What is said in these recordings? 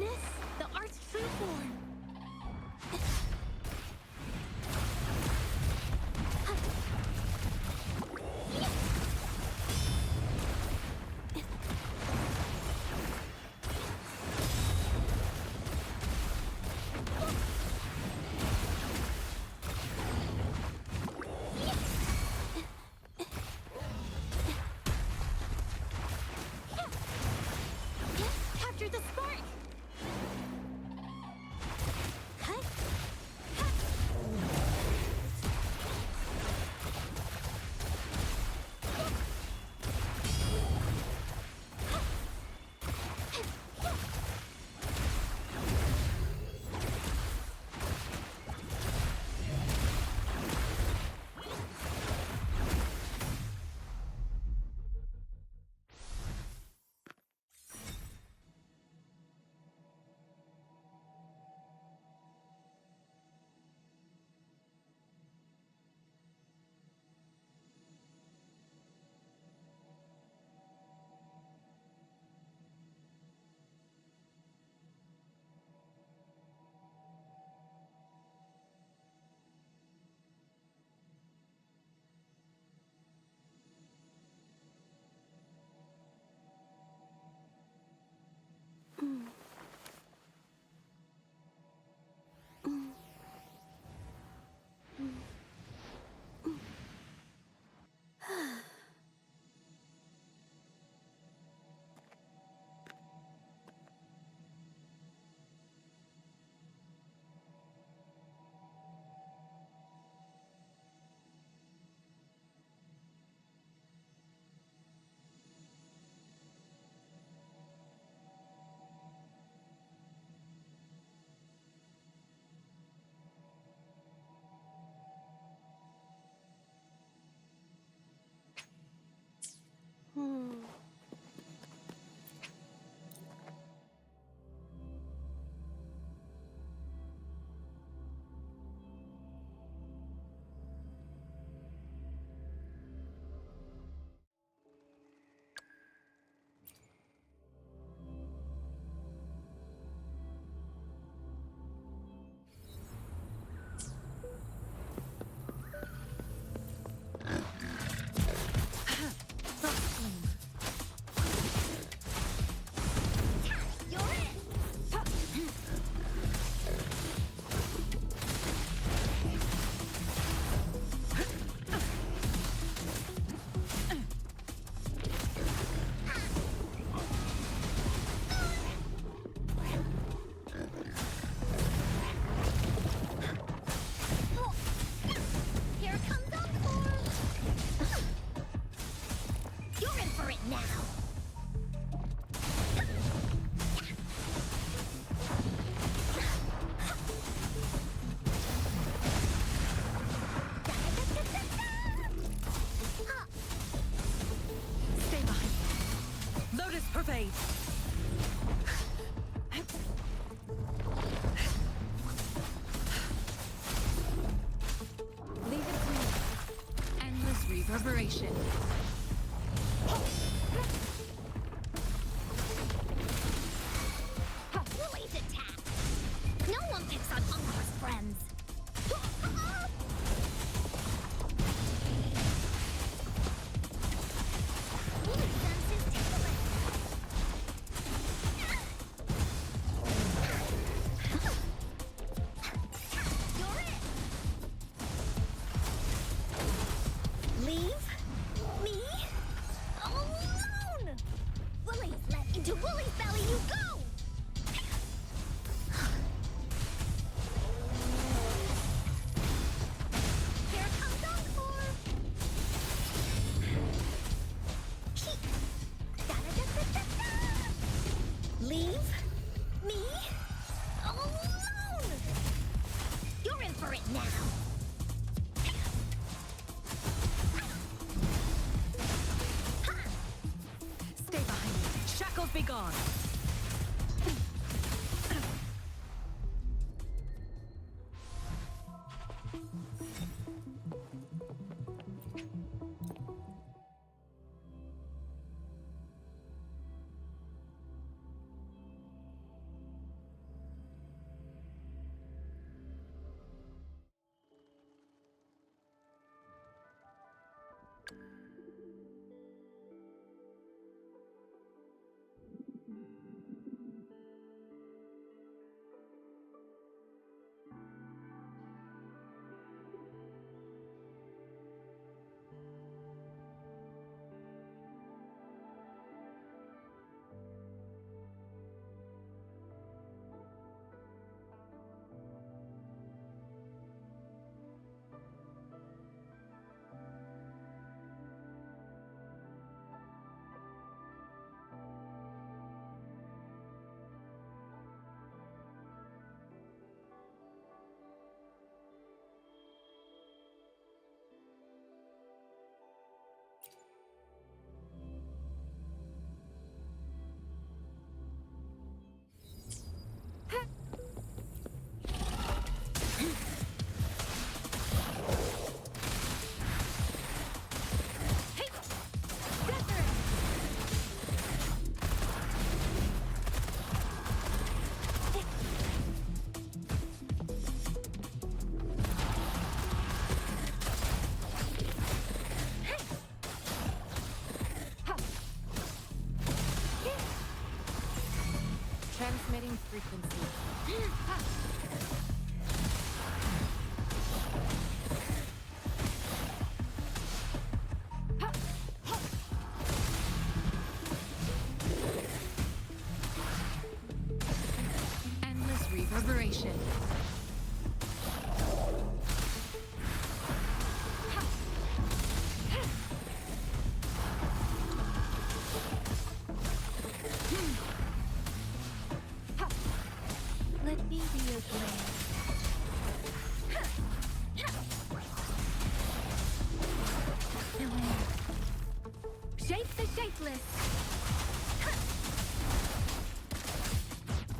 Witness the art's true form. Capture the spark! Reverberation. Willie's attack! No one picks on Uncle's friends! Willie senses tickling! You're it! Leave me alone! Willie's let into Willie's belly you go! Here comes Encore! Da-da-da-da-da-da! Leave me alone! You're in for it now! Stay behind me. Shackles be gone. Transmitting frequency. Endless reverberation. Let me be your blade. Shape the shapeless.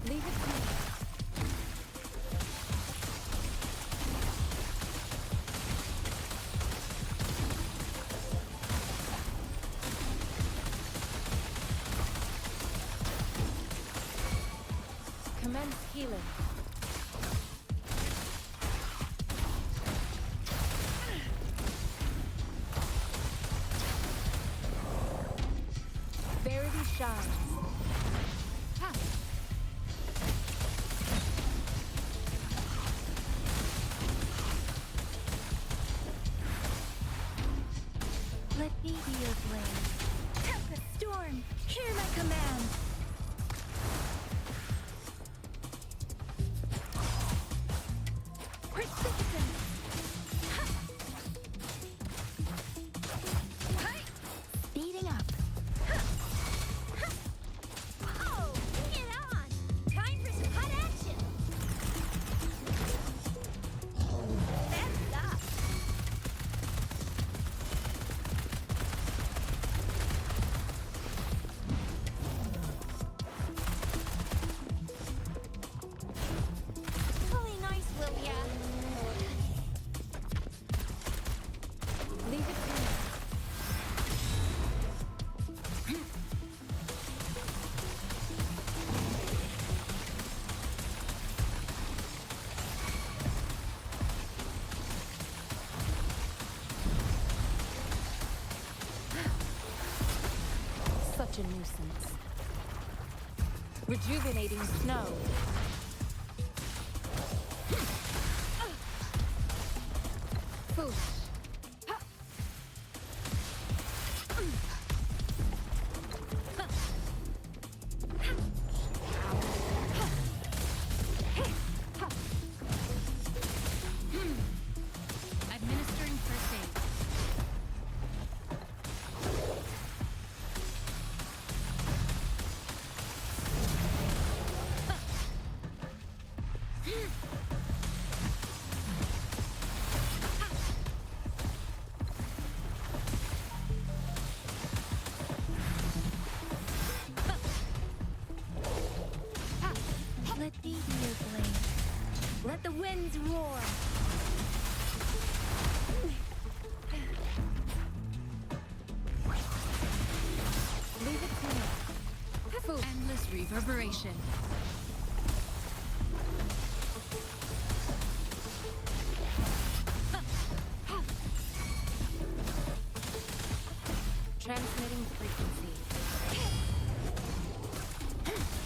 Leave it to me. Commence healing. Verity shines. Ha! Let me be your blade. Tempest storm, hear my command. Precipitant. Speeding up. Oh, bring it on! Time for some hot action. That's up. Really nice, will ya? Leave it to me. Such a nuisance. Rejuvenating snow. Foolish. Administering first aid. Let me be your blade. Let the winds roar. Leave it to me. Endless reverberation. Transmitting frequency.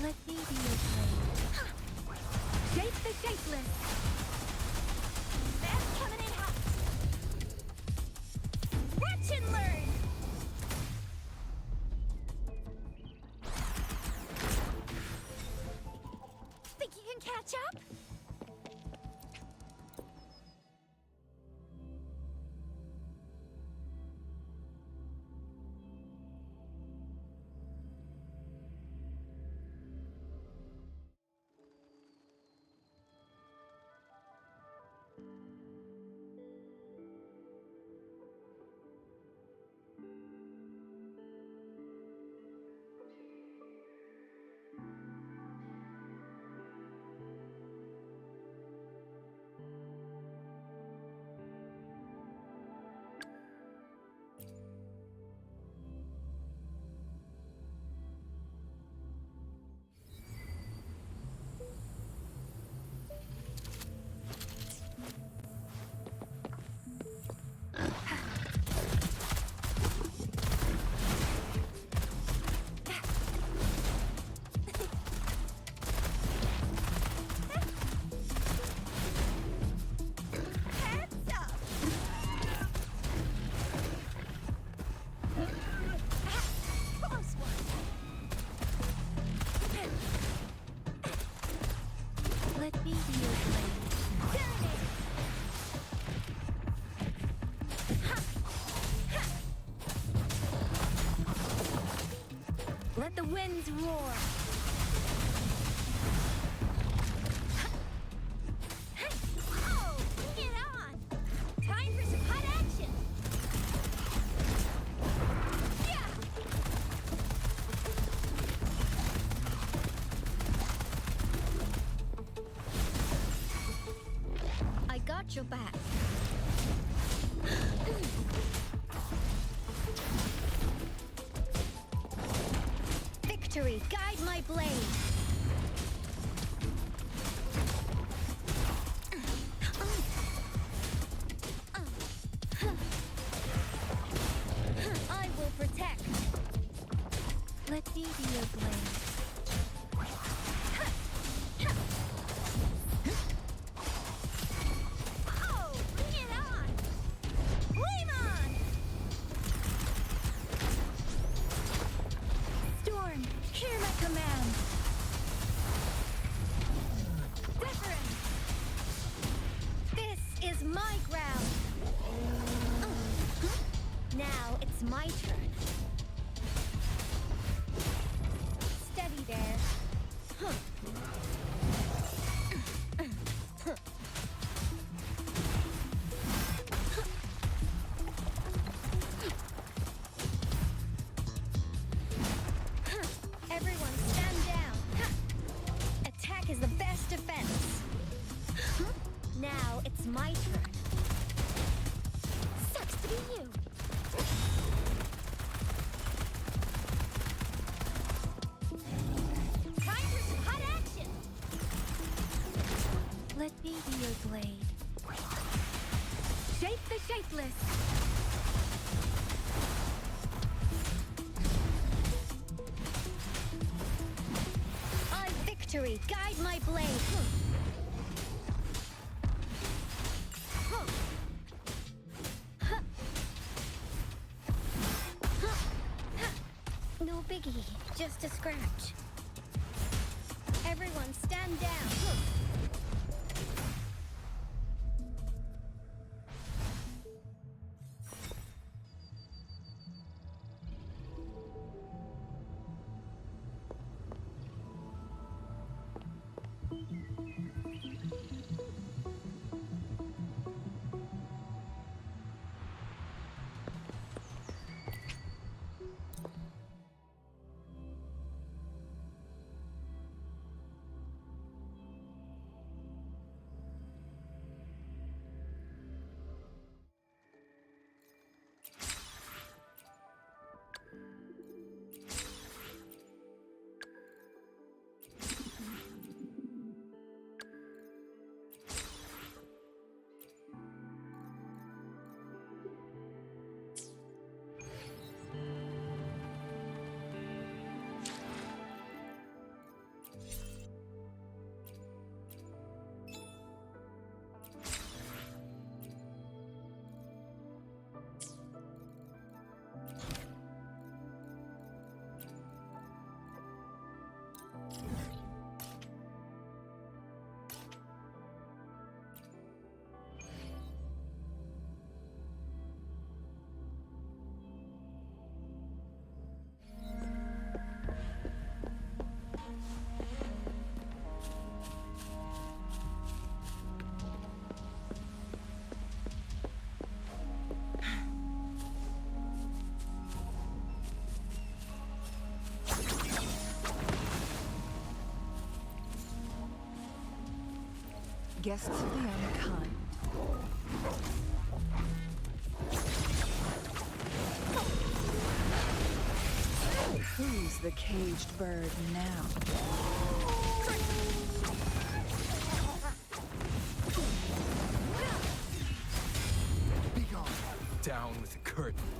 Let me be your blade. Shape the shapeless. That's coming in hot. Watch and learn. Think you can catch up? winds roar. Oh, bring it on! Time for some hot action! Yeah! I got your back. Victory, guide my blade. I will protect. Let me be your blade. Oh, bring it on! Flame on! Storm, hear my command. Deference. This is my ground. Now it's my turn. Steady there. Everyone stand down. Attack is the best defense. Now it's my turn. Sucks to be you. Time for some hot action. Let me be your blade. Shape the shapeless. I victory, guide my blade. No biggie, just a scratch. Everyone stand down. Guests of the unkind. Who's the caged bird now? Be gone. Down with the curtain.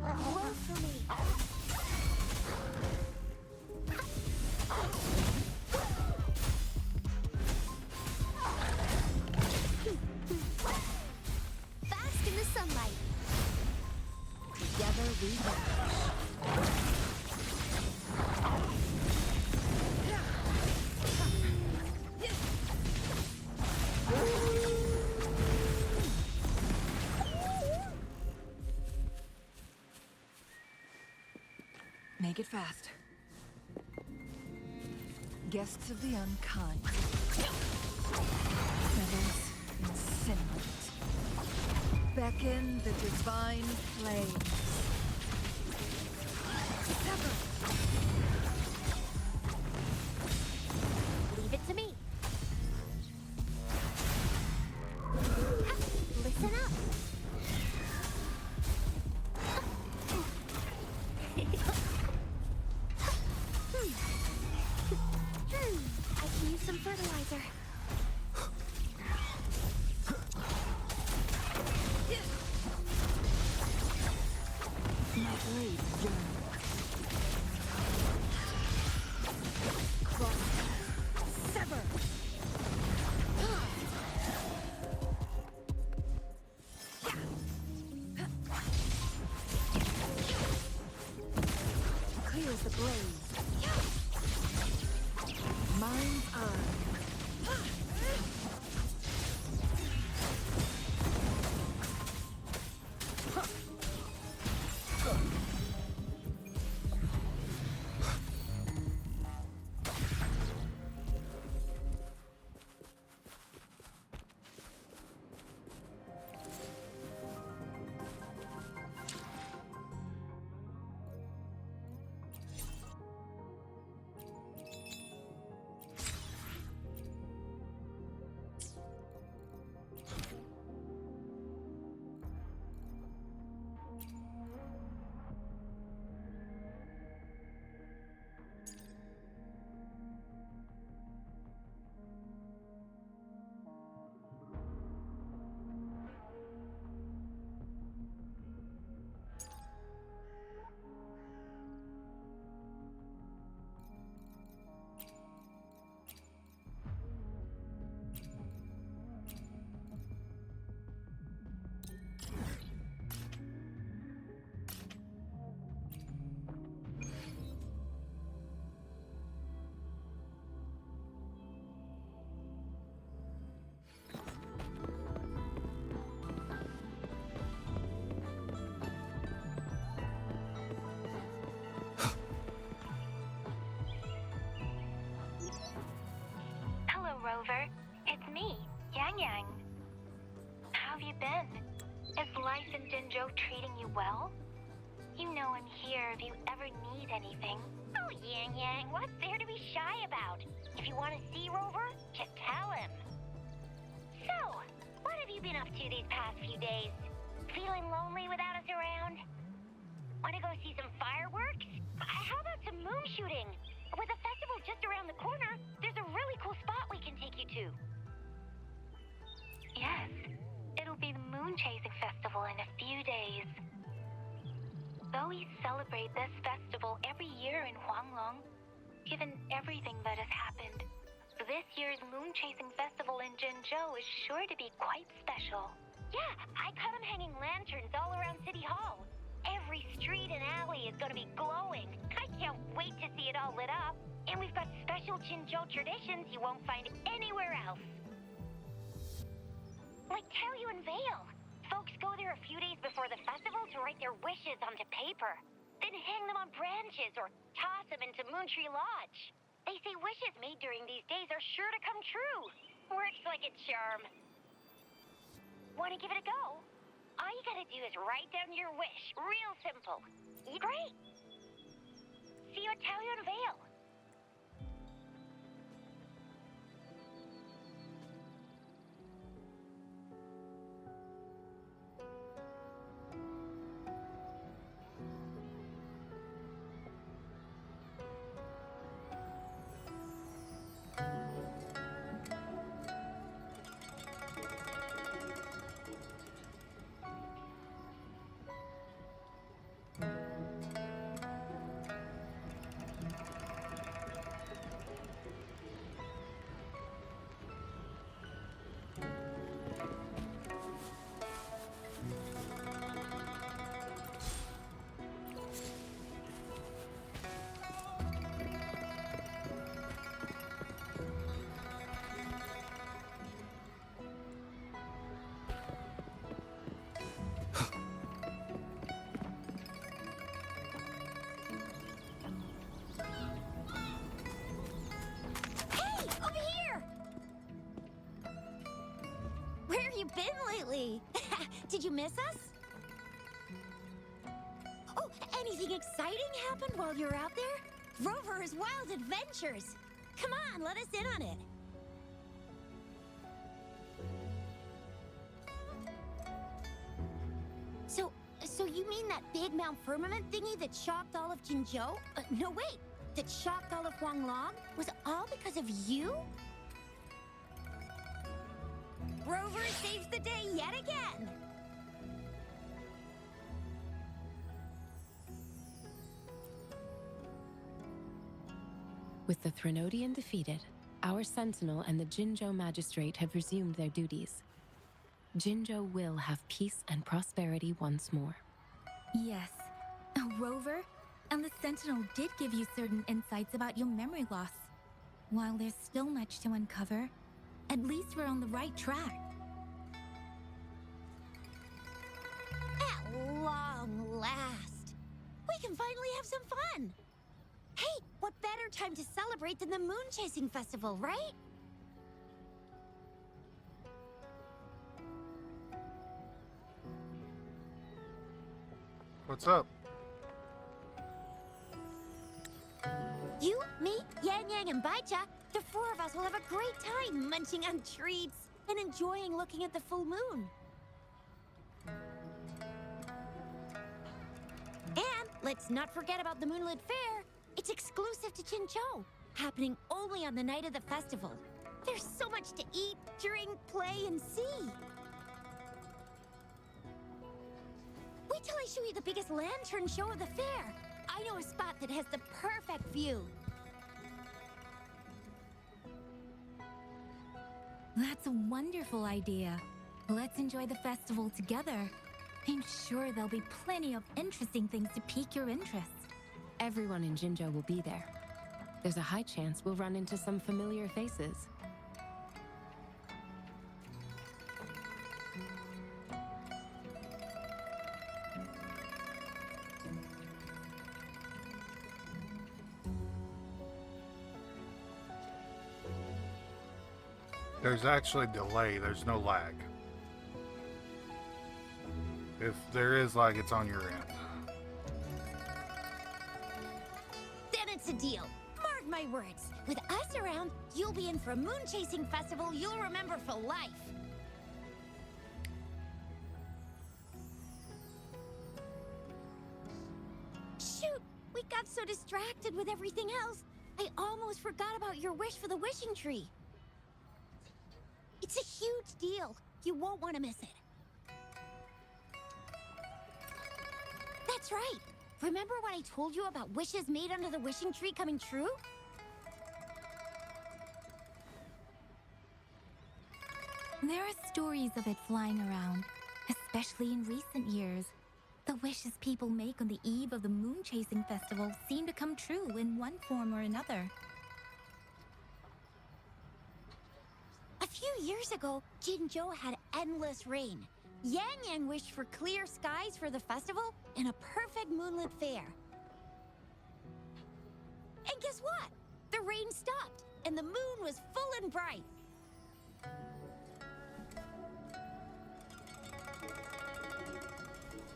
Woe for me. Bask in the sunlight. Together we vanish. Make it fast. Guests of the unkind. Feathers incinerate. Beckon the divine flames. Sever! Leave it to me. Listen up. I can use some fertilizer. My blade yearns. Cross. Sever! Clears the blaze. Mind's eye. Rover. It's me, Yang Yang. How have you been? Is life in Jinzhou treating you well? You know I'm here if you ever need anything. Oh, Yang Yang, what's there to be shy about? If you want to see Rover, just tell him. So, what have you been up to these past few days? Feeling lonely without us around? Want to go see some fireworks? How about some moon shooting? With the festival just around the corner, there's a really cool spot we can take you to. Yes, it'll be the Moon Chasing Festival in a few days. Though we celebrate this festival every year in Huanglong, given everything that has happened, this year's Moon Chasing Festival in Jinzhou is sure to be quite special. Yeah, I caught them hanging lanterns all around City Hall. Every street and alley is going to be glowing. I can't wait to see it all lit up. And we've got special Jinzhou traditions you won't find anywhere else. Like Taoyu and Veil. Folks go there a few days before the festival to write their wishes onto paper. Then hang them on branches or toss them into Moontree Lodge. They say wishes made during these days are sure to come true. Works like a charm. Want to give it a go? All you gotta do is write down your wish. Real simple. Great. See you at Taoyu and Veil. Absolutely. Did you miss us? Oh, anything exciting happened while you were out there? Rover's Wild Adventures. Come on, let us in on it. So you mean that big Mount Firmament thingy that shocked all of Jinzhou? No, wait. That shocked all of Huanglong? Was all because of you? Rover saves the day yet again! With the Threnodian defeated, our Sentinel and the Jinzhou Magistrate have resumed their duties. Jinzhou will have peace and prosperity once more. Yes. Rover and the Sentinel did give you certain insights about your memory loss. While there's still much to uncover, at least we're on the right track. At long last, we can finally have some fun. Hey, what better time to celebrate than the Moon Chasing Festival, right? What's up? You, me, Yang Yang, and Baicha, the four of us will have a great time munching on treats and enjoying looking at the full moon. And let's not forget about the Moonlit Fair. It's exclusive to Jinzhou, happening only on the night of the festival. There's so much to eat, drink, play, and see. Wait till I show you the biggest lantern show of the fair. I know a spot that has the perfect view. That's a wonderful idea. Let's enjoy the festival together. I'm sure there'll be plenty of interesting things to pique your interest. Everyone in Jinzhou will be there. There's a high chance we'll run into some familiar faces. There's actually delay, there's no lag. If there is lag, it's on your end. Then it's a deal. Mark my words. With us around, you'll be in for a moon chasing festival you'll remember for life. Shoot, we got so distracted with everything else, I almost forgot about your wish for the wishing tree. It's a huge deal. You won't want to miss it. That's right. Remember what I told you about wishes made under the wishing tree coming true? There are stories of it flying around, especially in recent years. The wishes people make on the eve of the Moon Chasing Festival seem to come true in one form or another. A few years ago, Jinzhou had endless rain. Yang Yang wished for clear skies for the festival and a perfect moonlit fair. And guess what? The rain stopped, and the moon was full and bright.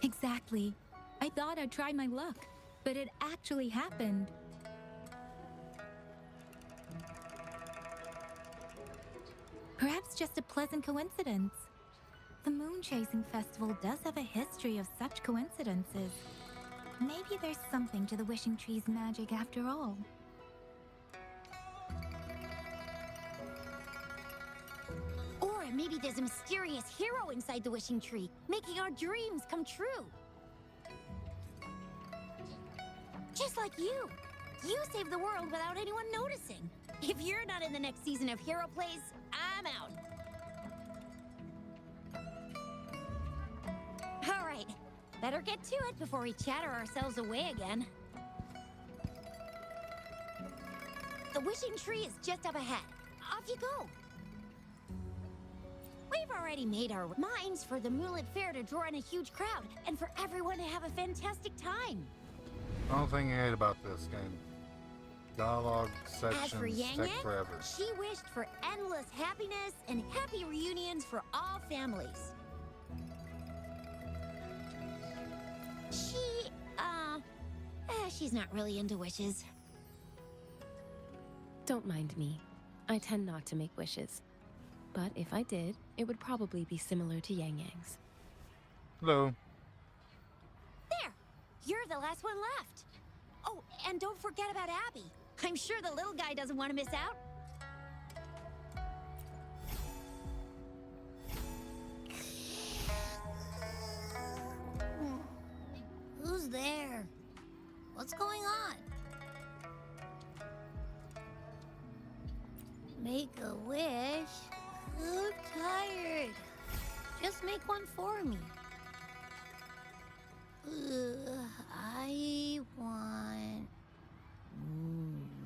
Exactly. I thought I'd try my luck, but it actually happened. Perhaps just a pleasant coincidence. The Moon Chasing Festival does have a history of such coincidences. Maybe there's something to the Wishing Tree's magic after all. Or maybe there's a mysterious hero inside the wishing tree, making our dreams come true. Just like you. You saved the world without anyone noticing. If you're not in the next season of Hero Plays, I'm out. All right, better get to it before we chatter ourselves away again. The wishing tree is just up ahead. Off you go. We've already made our minds for the Moonlit Fair to draw in a huge crowd and for everyone to have a fantastic time. The only thing I hate about this game, dialogue As for sections Yang take Yang, forever. she wished for endless happiness and happy reunions for all families. she's not really into wishes. Don't mind me. I tend not to make wishes. But if I did, it would probably be similar to Yang Yang's. Hello. There! You're the last one left. Oh, and don't forget about Abby. I'm sure the little guy doesn't want to miss out. Who's there? What's going on? Make a wish? I'm tired. Just make one for me. I want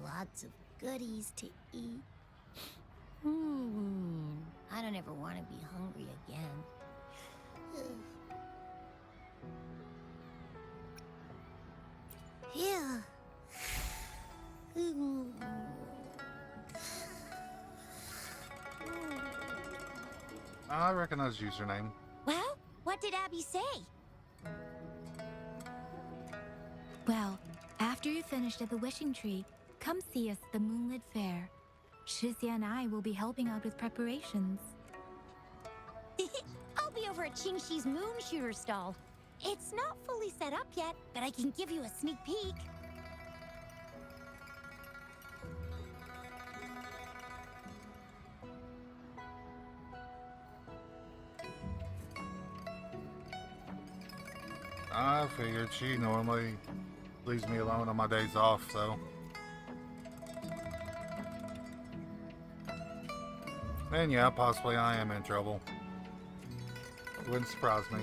lots of goodies to eat. I don't ever want to be hungry again. Yeah. I recognize username. Well, what did Abby say? Well, after you're finished at the wishing tree, come see us at the Moonlit Fair. Shizia and I will be helping out with preparations. I'll be over at Qingxi's moon shooter stall. It's not fully set up yet, but I can give you a sneak peek. I figured she normally leaves me alone on my days off, so. And yeah, possibly I am in trouble. Wouldn't surprise me.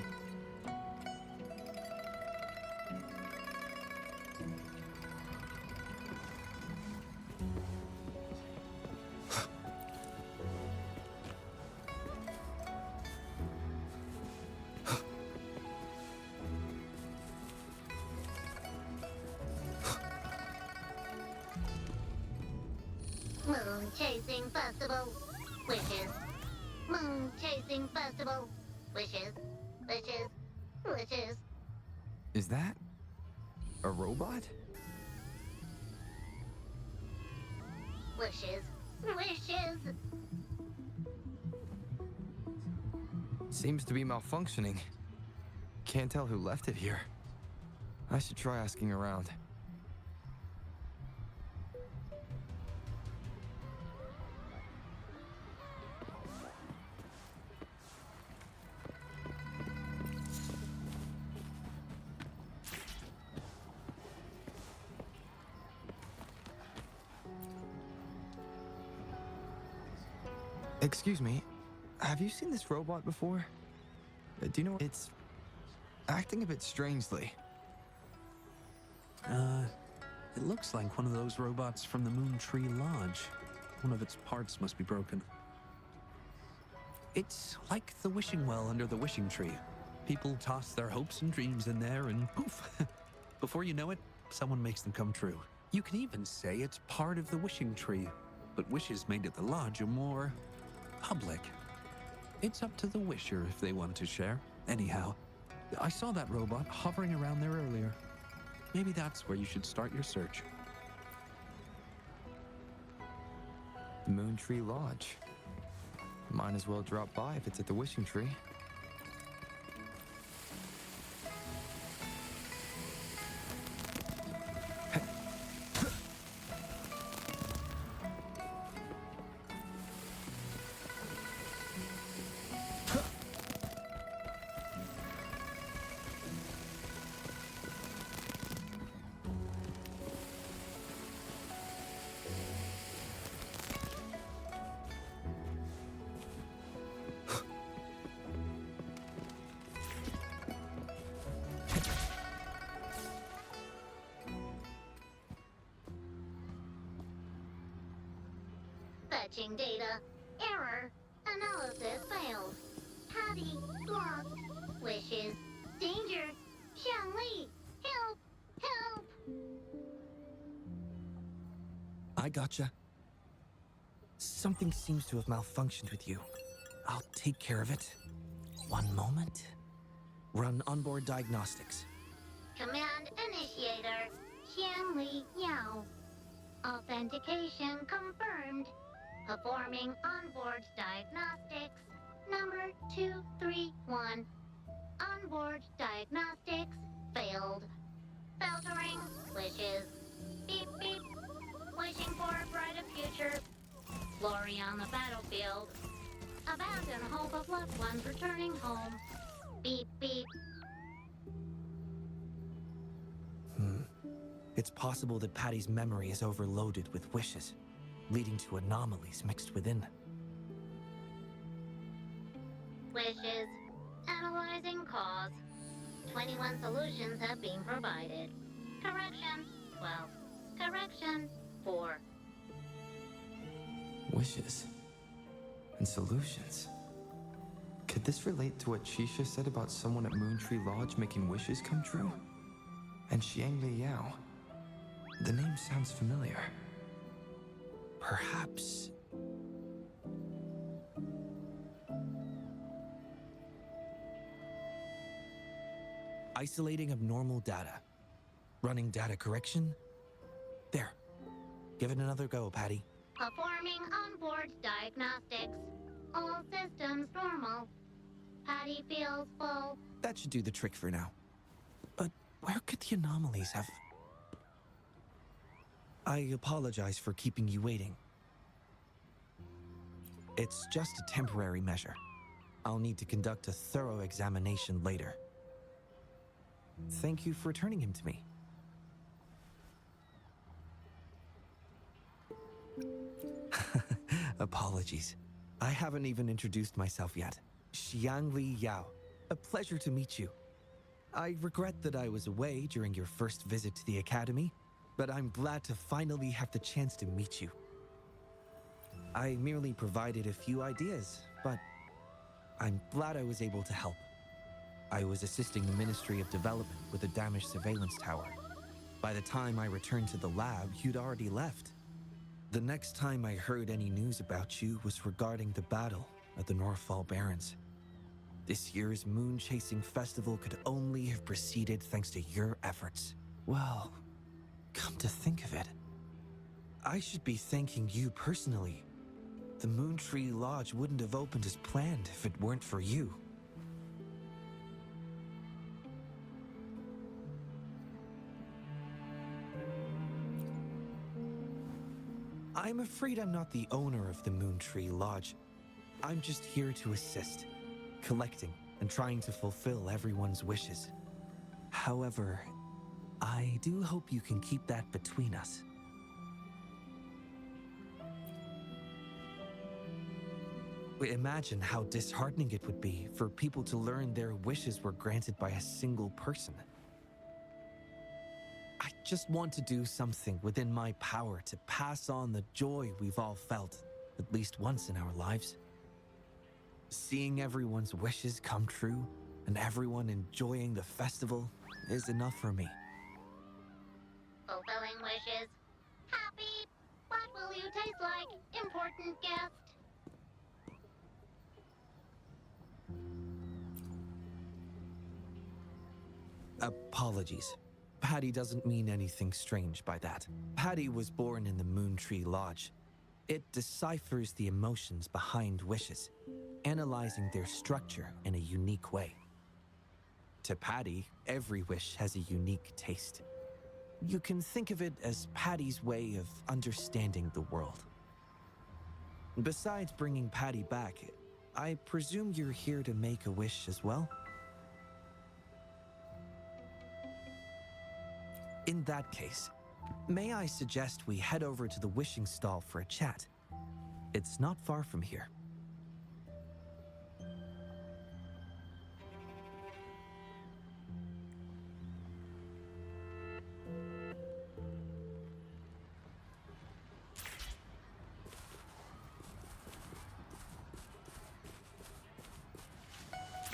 Moon Chasing Festival. Wishes. Moon Chasing Festival. Wishes. Wishes. Wishes. Is that a robot? Wishes. Wishes. Seems to be malfunctioning. Can't tell who left it here. I should try asking around. Excuse me, have you seen this robot before? Do you know it's acting a bit strangely? It looks like one of those robots from the Moon Tree Lodge. One of its parts must be broken. It's like the wishing well under the wishing tree. People toss their hopes and dreams in there and poof! Before you know it, someone makes them come true. You can even say it's part of the wishing tree, but wishes made at the lodge are more public. It's up to the wisher if they want to share. Anyhow, I saw that robot hovering around there earlier. Maybe that's where you should start your search. The Moon Tree Lodge. Might as well drop by if it's at the wishing tree. Fetching data. Error. Analysis failed. Patty blocked. Wishes. Danger. Xiangli. Help. Help. I gotcha. Something seems to have malfunctioned with you. I'll take care of it. One moment. Run onboard diagnostics. Command initiator. Xiangli Yao. Authentication confirmed. Performing onboard diagnostics. Number 231. Onboard diagnostics failed. Filtering wishes. Beep beep. Wishing for a brighter future. Glory on the battlefield. Abandon hope of loved ones returning home. Beep beep. It's possible that Patty's memory is overloaded with wishes, leading to anomalies mixed within. Wishes. Analyzing cause. 21 solutions have been provided. Correction 12. Correction 4. Wishes. And solutions. Could this relate to what Shisha said about someone at Moontree Lodge making wishes come true? And Xiangli Yao. The name sounds familiar. Perhaps... Isolating abnormal data. Running data correction. There. Give it another go, Patty. Performing onboard diagnostics. All systems normal. Patty feels full. That should do the trick for now. But where could the anomalies have... I apologize for keeping you waiting. It's just a temporary measure. I'll need to conduct a thorough examination later. Thank you for returning him to me. Apologies. I haven't even introduced myself yet. Xiangli Yao. A pleasure to meet you. I regret that I was away during your first visit to the Academy, but I'm glad to finally have the chance to meet you. I merely provided a few ideas, but I'm glad I was able to help. I was assisting the Ministry of Development with a damaged surveillance tower. By the time I returned to the lab, you'd already left. The next time I heard any news about you was regarding the battle at the Northfall Barrens. This year's moon-chasing festival could only have proceeded thanks to your efforts. Well, come to think of it, I should be thanking you personally. The Moontree Lodge wouldn't have opened as planned if it weren't for you. I'm afraid I'm not the owner of the Moontree Lodge. I'm just here to assist, collecting and trying to fulfill everyone's wishes. However, I do hope you can keep that between us. Imagine how disheartening it would be for people to learn their wishes were granted by a single person. I just want to do something within my power to pass on the joy we've all felt, at least once in our lives. Seeing everyone's wishes come true and everyone enjoying the festival is enough for me. Fulfilling wishes. Happy. What will you taste like, important guest? Apologies. Patty doesn't mean anything strange by that. Patty was born in the Moontree Lodge. It deciphers the emotions behind wishes, analyzing their structure in a unique way. To Patty, every wish has a unique taste. You can think of it as Patty's way of understanding the world. Besides bringing Patty back, I presume you're here to make a wish as well? In that case, may I suggest we head over to the wishing stall for a chat? It's not far from here.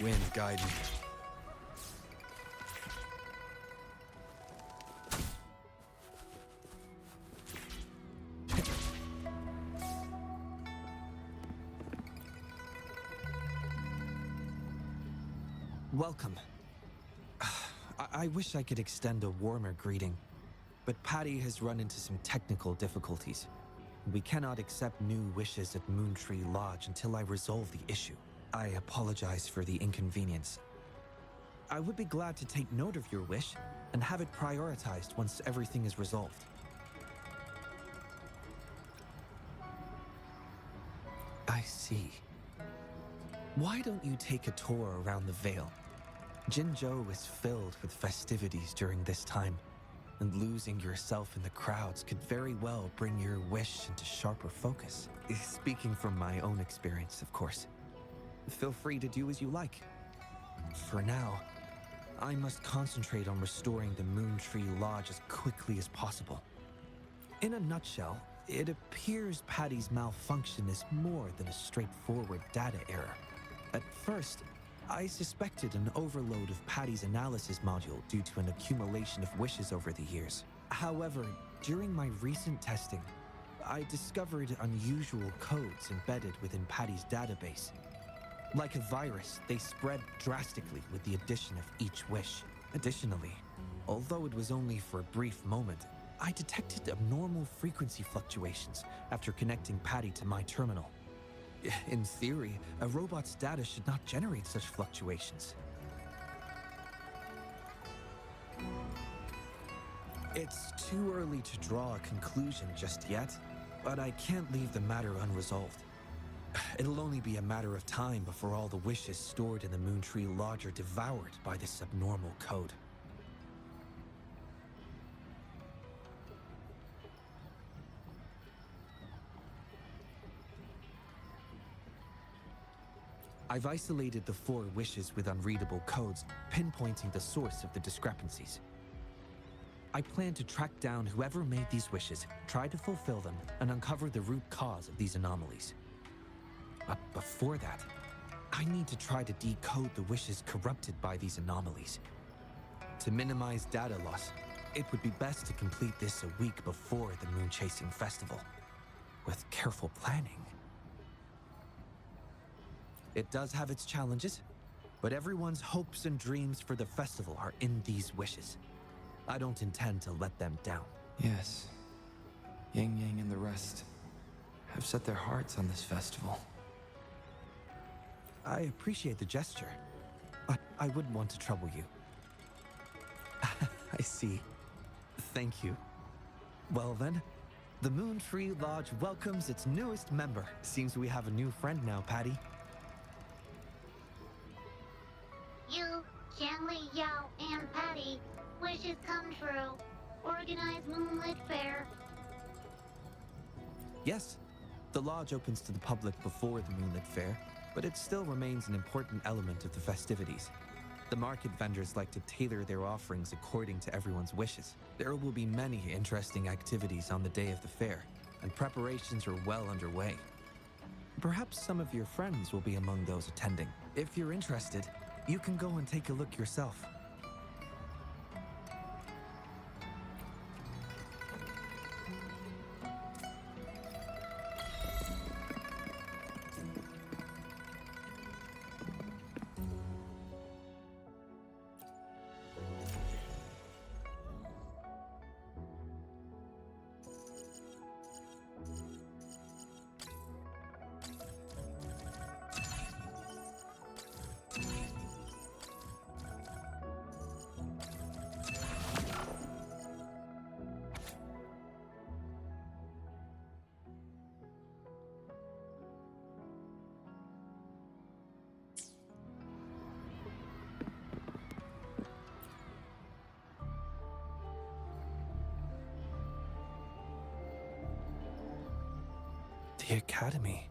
Wind, guide me. Welcome. I wish I could extend a warmer greeting, but Patty has run into some technical difficulties. We cannot accept new wishes at Moontree Lodge until I resolve the issue. I apologize for the inconvenience. I would be glad to take note of your wish and have it prioritized once everything is resolved. I see. Why don't you take a tour around the Vale? Jinzhou is filled with festivities during this time, and losing yourself in the crowds could very well bring your wish into sharper focus. Speaking from my own experience, of course. Feel free to do as you like. For now, I must concentrate on restoring the Moontree Lodge as quickly as possible. In a nutshell, it appears Patty's malfunction is more than a straightforward data error. At first, I suspected an overload of Patty's analysis module due to an accumulation of wishes over the years. However, during my recent testing, I discovered unusual codes embedded within Patty's database. Like a virus, they spread drastically with the addition of each wish. Additionally, although it was only for a brief moment, I detected abnormal frequency fluctuations after connecting Patty to my terminal. In theory, a robot's data should not generate such fluctuations. It's too early to draw a conclusion just yet, but I can't leave the matter unresolved. It'll only be a matter of time before all the wishes stored in the Moontree Lodge are devoured by this abnormal code. I've isolated the 4 wishes with unreadable codes, pinpointing the source of the discrepancies. I plan to track down whoever made these wishes, try to fulfill them, and uncover the root cause of these anomalies. But before that, I need to try to decode the wishes corrupted by these anomalies. To minimize data loss, it would be best to complete this a week before the Moon Chasing Festival. With careful planning. It does have its challenges, but everyone's hopes and dreams for the festival are in these wishes. I don't intend to let them down. Yes. Yang Yang and the rest have set their hearts on this festival. I appreciate the gesture, but I wouldn't want to trouble you. I see. Thank you. Well then, the Moontree Lodge welcomes its newest member. Seems we have a new friend now, Patty. You, Xiangli, Yao, and Patty, wishes come true. Organize Moonlit Fair. Yes, the lodge opens to the public before the Moonlit Fair, but it still remains an important element of the festivities. The market vendors like to tailor their offerings according to everyone's wishes. There will be many interesting activities on the day of the fair, and preparations are well underway. Perhaps some of your friends will be among those attending. If you're interested, you can go and take a look yourself. The Academy.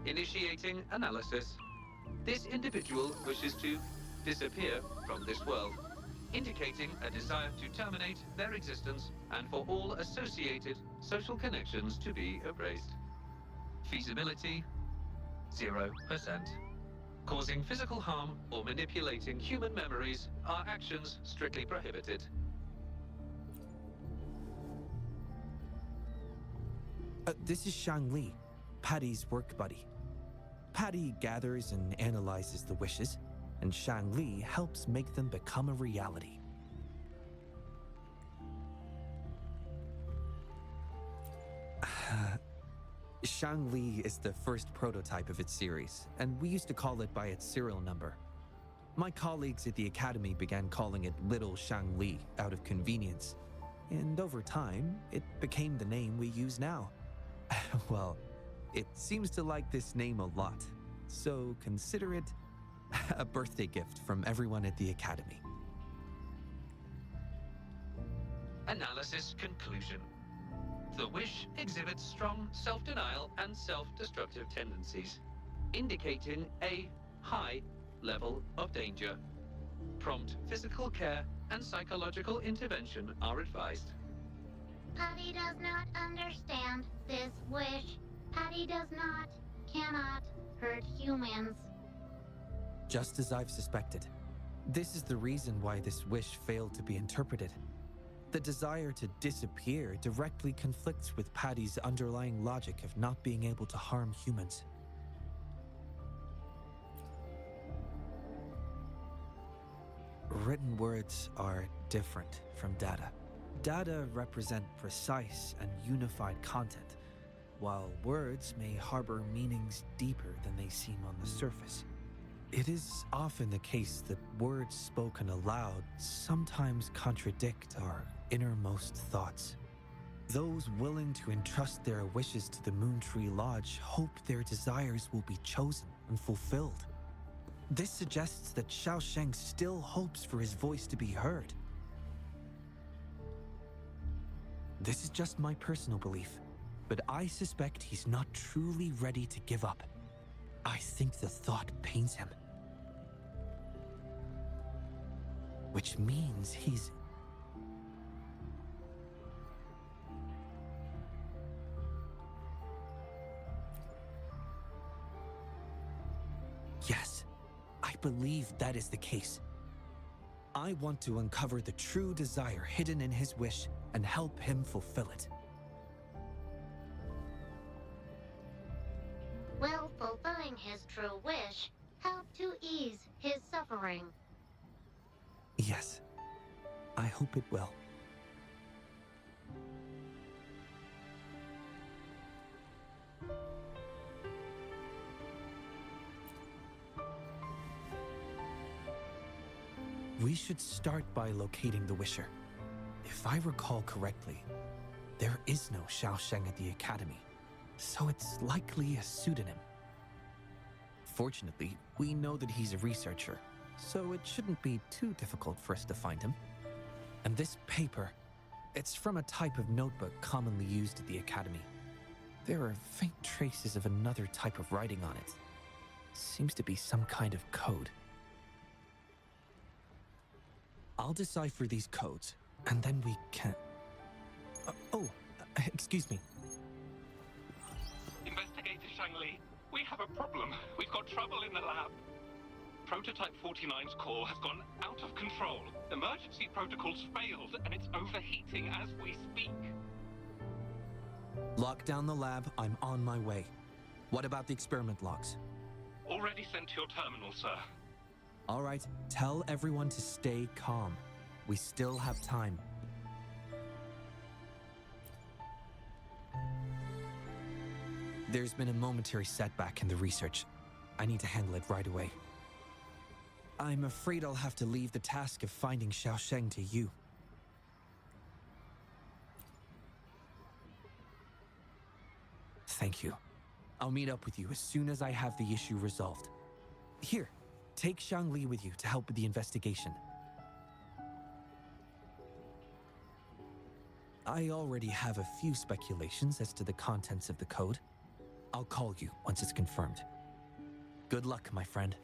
Initiating analysis. This individual wishes to disappear from this world, indicating a desire to terminate their existence and for all associated social connections to be erased. Feasibility, 0%. Causing physical harm or manipulating human memories are actions strictly prohibited. This is Shang Li. Patty's work buddy. Patty gathers and analyzes the wishes, and Shangli helps make them become a reality. Shangli is the first prototype of its series, and we used to call it by its serial number. My colleagues at the Academy began calling it Little Shangli out of convenience, and over time, it became the name we use now. Well, it seems to like this name a lot, so consider it a birthday gift from everyone at the Academy. Analysis conclusion. The wish exhibits strong self-denial and self-destructive tendencies, indicating a high level of danger. Prompt physical care and psychological intervention are advised. Patty does not understand this wish. Patty cannot hurt humans. Just as I've suspected. This is the reason why this wish failed to be interpreted. The desire to disappear directly conflicts with Patty's underlying logic of not being able to harm humans. Written words are different from data. Data represent precise and unified content, while words may harbor meanings deeper than they seem on the surface. It is often the case that words spoken aloud sometimes contradict our innermost thoughts. Those willing to entrust their wishes to the Moontree Lodge hope their desires will be chosen and fulfilled. This suggests that Xiaosheng still hopes for his voice to be heard. This is just my personal belief, but I suspect he's not truly ready to give up. I think the thought pains him. Which means he's... Yes, I believe that is the case. I want to uncover the true desire hidden in his wish and help him fulfill it. Will fulfilling his true wish help to ease his suffering? Yes, I hope it will. We should start by locating the Wisher. If I recall correctly, there is no Xiaosheng at the Academy, so it's likely a pseudonym. Fortunately, we know that he's a researcher, so it shouldn't be too difficult for us to find him. And this paper, it's from a type of notebook commonly used at the Academy. There are faint traces of another type of writing on it. Seems to be some kind of code. I'll decipher these codes, and then we can... excuse me. Investigator Shangli, we have a problem. We've got trouble in the lab. Prototype 49's core has gone out of control. Emergency protocols failed, and it's overheating as we speak. Lock down the lab. I'm on my way. What about the experiment logs? Already sent to your terminal, sir. All right, tell everyone to stay calm. We still have time. There's been a momentary setback in the research. I need to handle it right away. I'm afraid I'll have to leave the task of finding Xiaosheng to you. Thank you. I'll meet up with you as soon as I have the issue resolved. Here, take Shangli with you to help with the investigation. I already have a few speculations as to the contents of the code. I'll call you once it's confirmed. Good luck, my friend.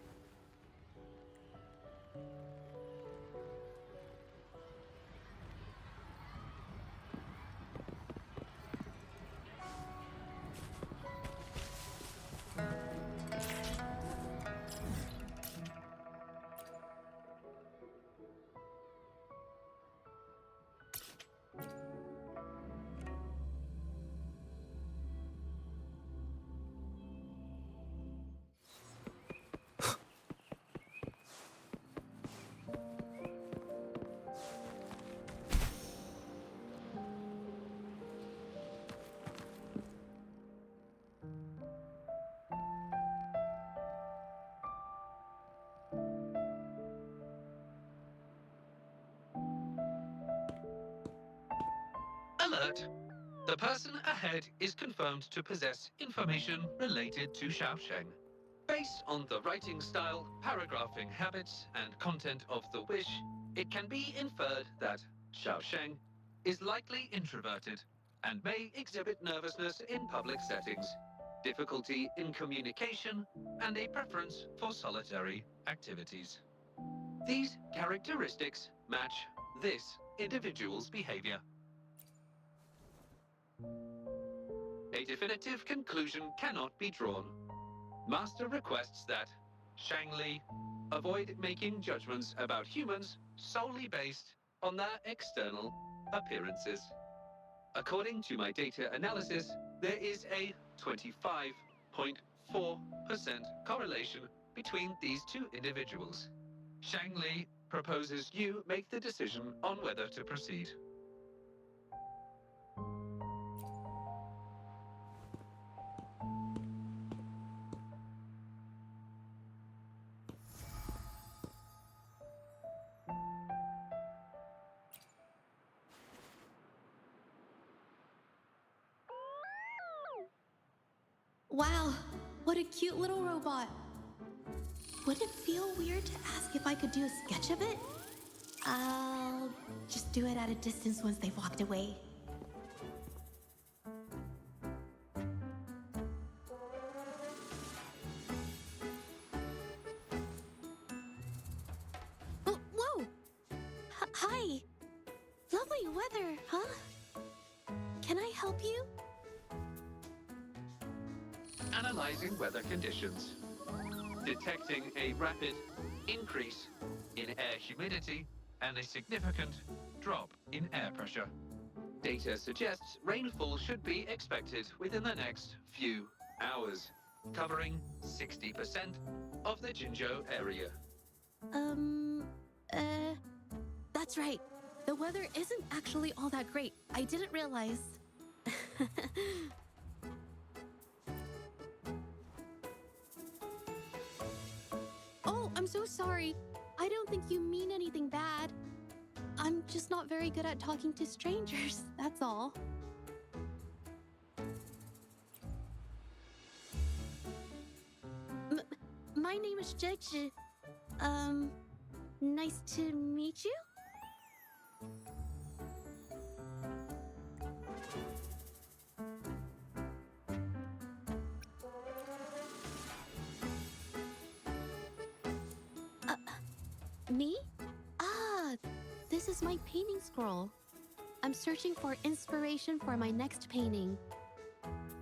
Alert! The person ahead is confirmed to possess information related to Xiaosheng. Based on the writing style, paragraphing habits, and content of the wish, it can be inferred that Xiaosheng is likely introverted and may exhibit nervousness in public settings, difficulty in communication, and a preference for solitary activities. These characteristics match this individual's behavior. A definitive conclusion cannot be drawn. Master requests that Shangli avoid making judgments about humans solely based on their external appearances. According to my data analysis, there is a 25.4% correlation between these two individuals. Shangli proposes you make the decision on whether to proceed. Wow, what a cute little robot. Would it feel weird to ask if I could do a sketch of it? I'll just do it at a distance once they've walked away. Oh, whoa! Hi! Lovely weather, huh? Can I help you? Analyzing weather conditions. Detecting a rapid increase in air humidity and a significant drop in air pressure. Data suggests rainfall should be expected within the next few hours, covering 60% of the Jinzhou area. That's right. The weather isn't actually all that great. I didn't realize. Oh, I'm so sorry. I don't think you mean anything bad. I'm just not very good at talking to strangers, that's all. My name is Judge. Nice to meet you? Me? Ah, this is my painting scroll. I'm searching for inspiration for my next painting.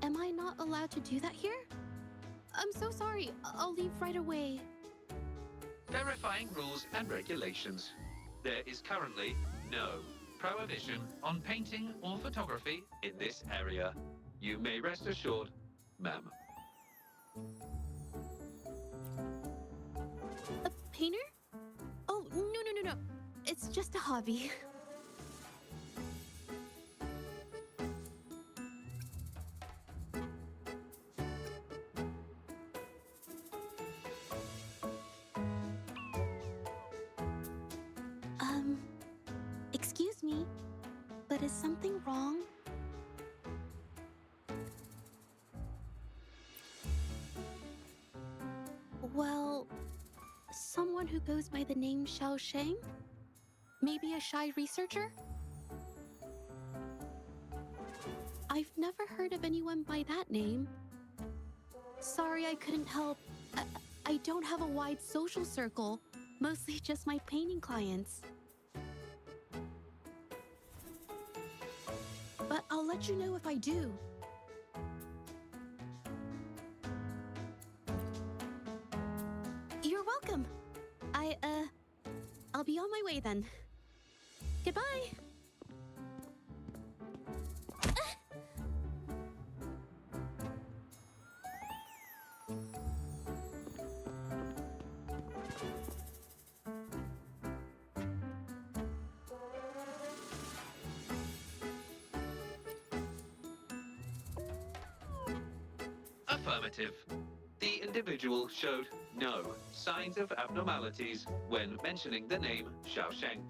Am I not allowed to do that here? I'm so sorry. I'll leave right away. Verifying rules and regulations. There is currently no prohibition on painting or photography in this area. You may rest assured, ma'am. A painter? Oh, no. It's just a hobby. Excuse me, but is something wrong? Well, someone who goes by the name Xiaosheng? Maybe a shy researcher? I've never heard of anyone by that name. Sorry I couldn't help. I don't have a wide social circle, mostly just my painting clients. But I'll let you know if I do. You're welcome. I'll be on my way then. Goodbye. Affirmative. The individual showed no signs of abnormalities when mentioning the name Xiaosheng.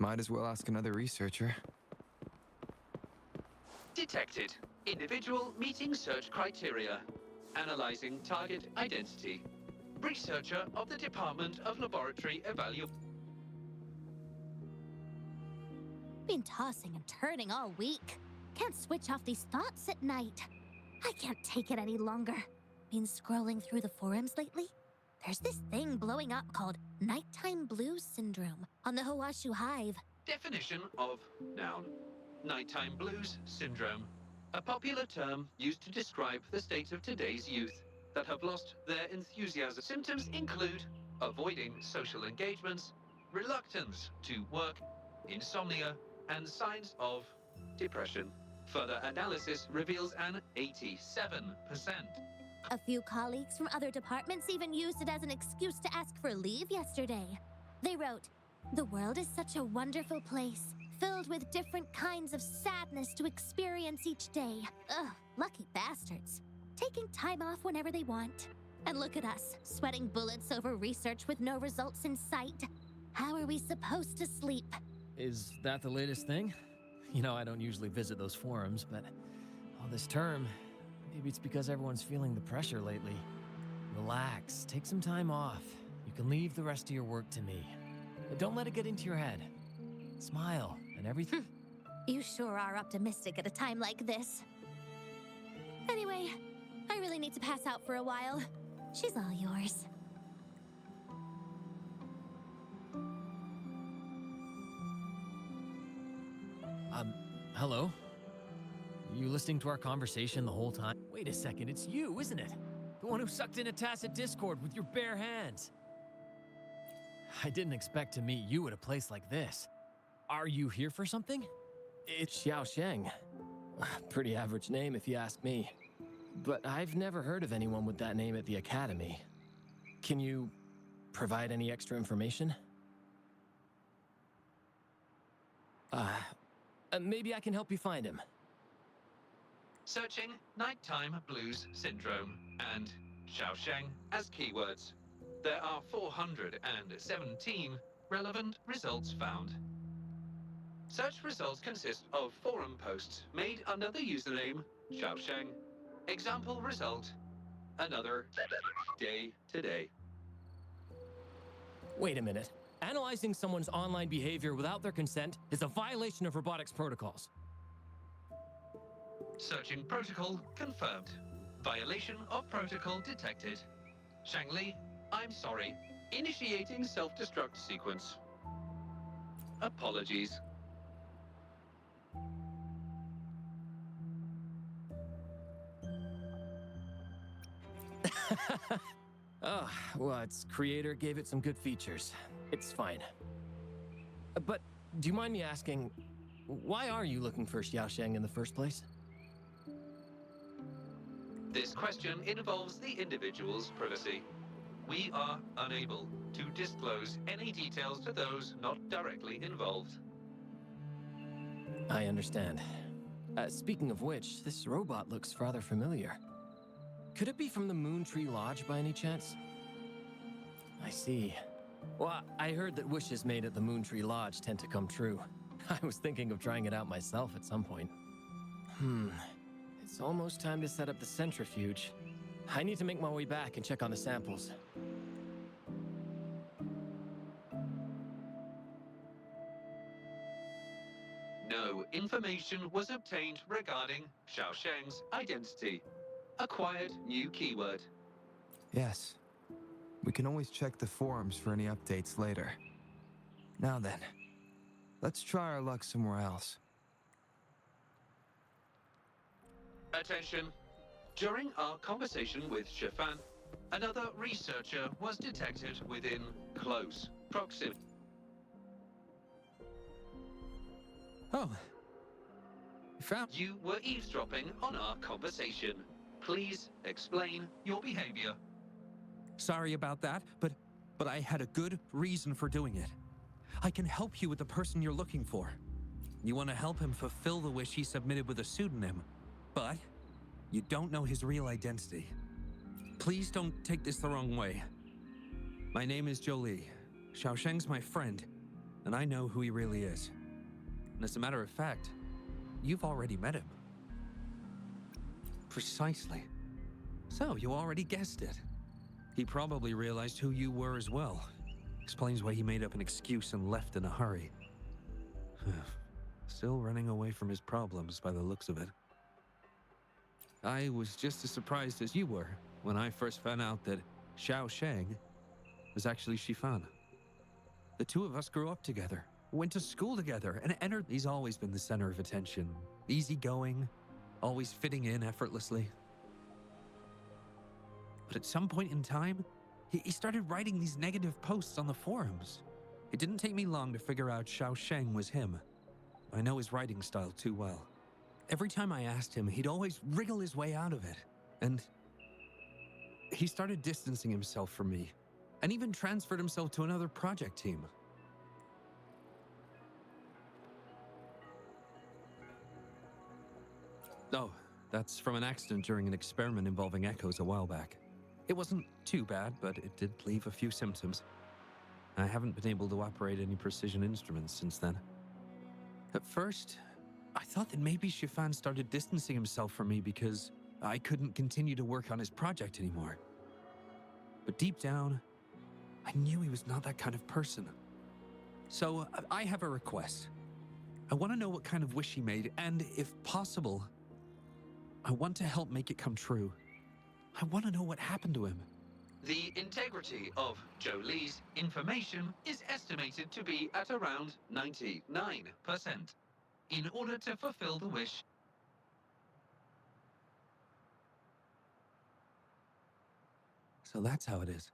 Might as well ask another researcher. Detected. Individual meeting search criteria. Analyzing target identity. Researcher of the Department of Laboratory Evaluation. Been tossing and turning all week. Can't switch off these thoughts at night. I can't take it any longer. Been scrolling through the forums lately? There's this thing blowing up called nighttime blues syndrome on the Hawashu Hive. Definition of noun. Nighttime blues syndrome. A popular term used to describe the state of today's youth that have lost their enthusiasm. Symptoms include avoiding social engagements, reluctance to work, insomnia, and signs of depression. Further analysis reveals an 87%. A few colleagues from other departments even used it as an excuse to ask for leave yesterday. They wrote, "The world is such a wonderful place, filled with different kinds of sadness to experience each day. Ugh, lucky bastards. Taking time off whenever they want. And look at us, sweating bullets over research with no results in sight. How are we supposed to sleep?" Is that the latest thing? You know, I don't usually visit those forums, but all this term, maybe it's because everyone's feeling the pressure lately. Relax, take some time off. You can leave the rest of your work to me. But don't let it get into your head. Smile and everything. You sure are optimistic at a time like this. Anyway, I really need to pass out for a while. She's all yours. Hello? You listening to our conversation the whole time? Wait a second, it's you, isn't it? The one who sucked in a tacit Discord with your bare hands. I didn't expect to meet you at a place like this. Are you here for something? It's Xiao Sheng. Pretty average name if you ask me. But I've never heard of anyone with that name at the Academy. Can you provide any extra information? Maybe I can help you find him. Searching nighttime blues syndrome and Xiaosheng as keywords. There are 417 relevant results found. Search results consist of forum posts made under the username Xiaosheng. Example result, another day today. Wait a minute. Analyzing someone's online behavior without their consent is a violation of robotics protocols. Searching protocol confirmed. Violation of protocol detected. Shangli, I'm sorry. Initiating self-destruct sequence. Apologies. Oh, well, its creator gave it some good features. It's fine. But do you mind me asking, why are you looking for Xiaosheng in the first place? This question involves the individual's privacy. We are unable to disclose any details to those not directly involved. I understand. Speaking of which, this robot looks rather familiar. Could it be from the Moon Tree Lodge by any chance? I see. Well, I heard that wishes made at the Moon Tree Lodge tend to come true. I was thinking of trying it out myself at some point. It's almost time to set up the centrifuge. I need to make my way back and check on the samples. No information was obtained regarding Xiaosheng's identity. Acquired new keyword. Yes. We can always check the forums for any updates later. Now then, let's try our luck somewhere else. Attention. During our conversation with Shifan, another researcher was detected within close proximity. Oh. You were eavesdropping on our conversation. Please explain your behavior. Sorry about that, but I had a good reason for doing it. I can help you with the person you're looking for. You want to help him fulfill the wish he submitted with a pseudonym, but you don't know his real identity. Please don't take this the wrong way. My name is Jolie. Xiaosheng's my friend. and I know who he really is. And as a matter of fact, you've already met him. Precisely. So, you already guessed it. He probably realized who you were as well. Explains why he made up an excuse and left in a hurry. Still running away from his problems by the looks of it. I was just as surprised as you were when I first found out that Xiao Shang was actually Shifan. The two of us grew up together, went to school together, and entered. He's always been the center of attention. Easygoing, always fitting in effortlessly. But at some point in time, he started writing these negative posts on the forums. It didn't take me long to figure out Xiao Sheng was him. I know his writing style too well. Every time I asked him, he'd always wriggle his way out of it. And he started distancing himself from me, and even transferred himself to another project team. Oh, that's from an accident during an experiment involving echoes a while back. It wasn't too bad, but it did leave a few symptoms. I haven't been able to operate any precision instruments since then. At first, I thought that maybe Shifan started distancing himself from me because I couldn't continue to work on his project anymore. But deep down, I knew he was not that kind of person. So I have a request. I want to know what kind of wish he made, and if possible, I want to help make it come true. I want to know what happened to him. The integrity of Jolie's information is estimated to be at around 99%. In order to fulfill the wish, So that's how it is.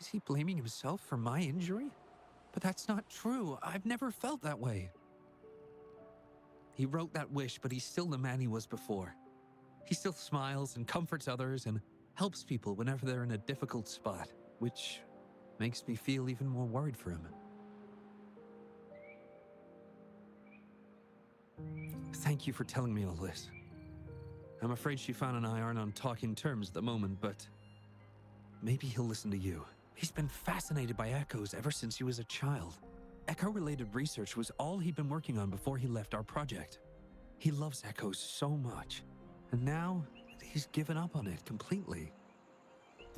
Is he blaming himself for my injury? But that's not true. I've never felt that way. He wrote that wish, but he's still the man he was before. He still smiles and comforts others and helps people whenever they're in a difficult spot, which makes me feel even more worried for him. Thank you for telling me all this. I'm afraid Shifan and I aren't on talking terms at the moment, but maybe he'll listen to you. He's been fascinated by echoes ever since he was a child. Echo-related research was all he'd been working on before he left our project. He loves echoes so much, and now he's given up on it completely.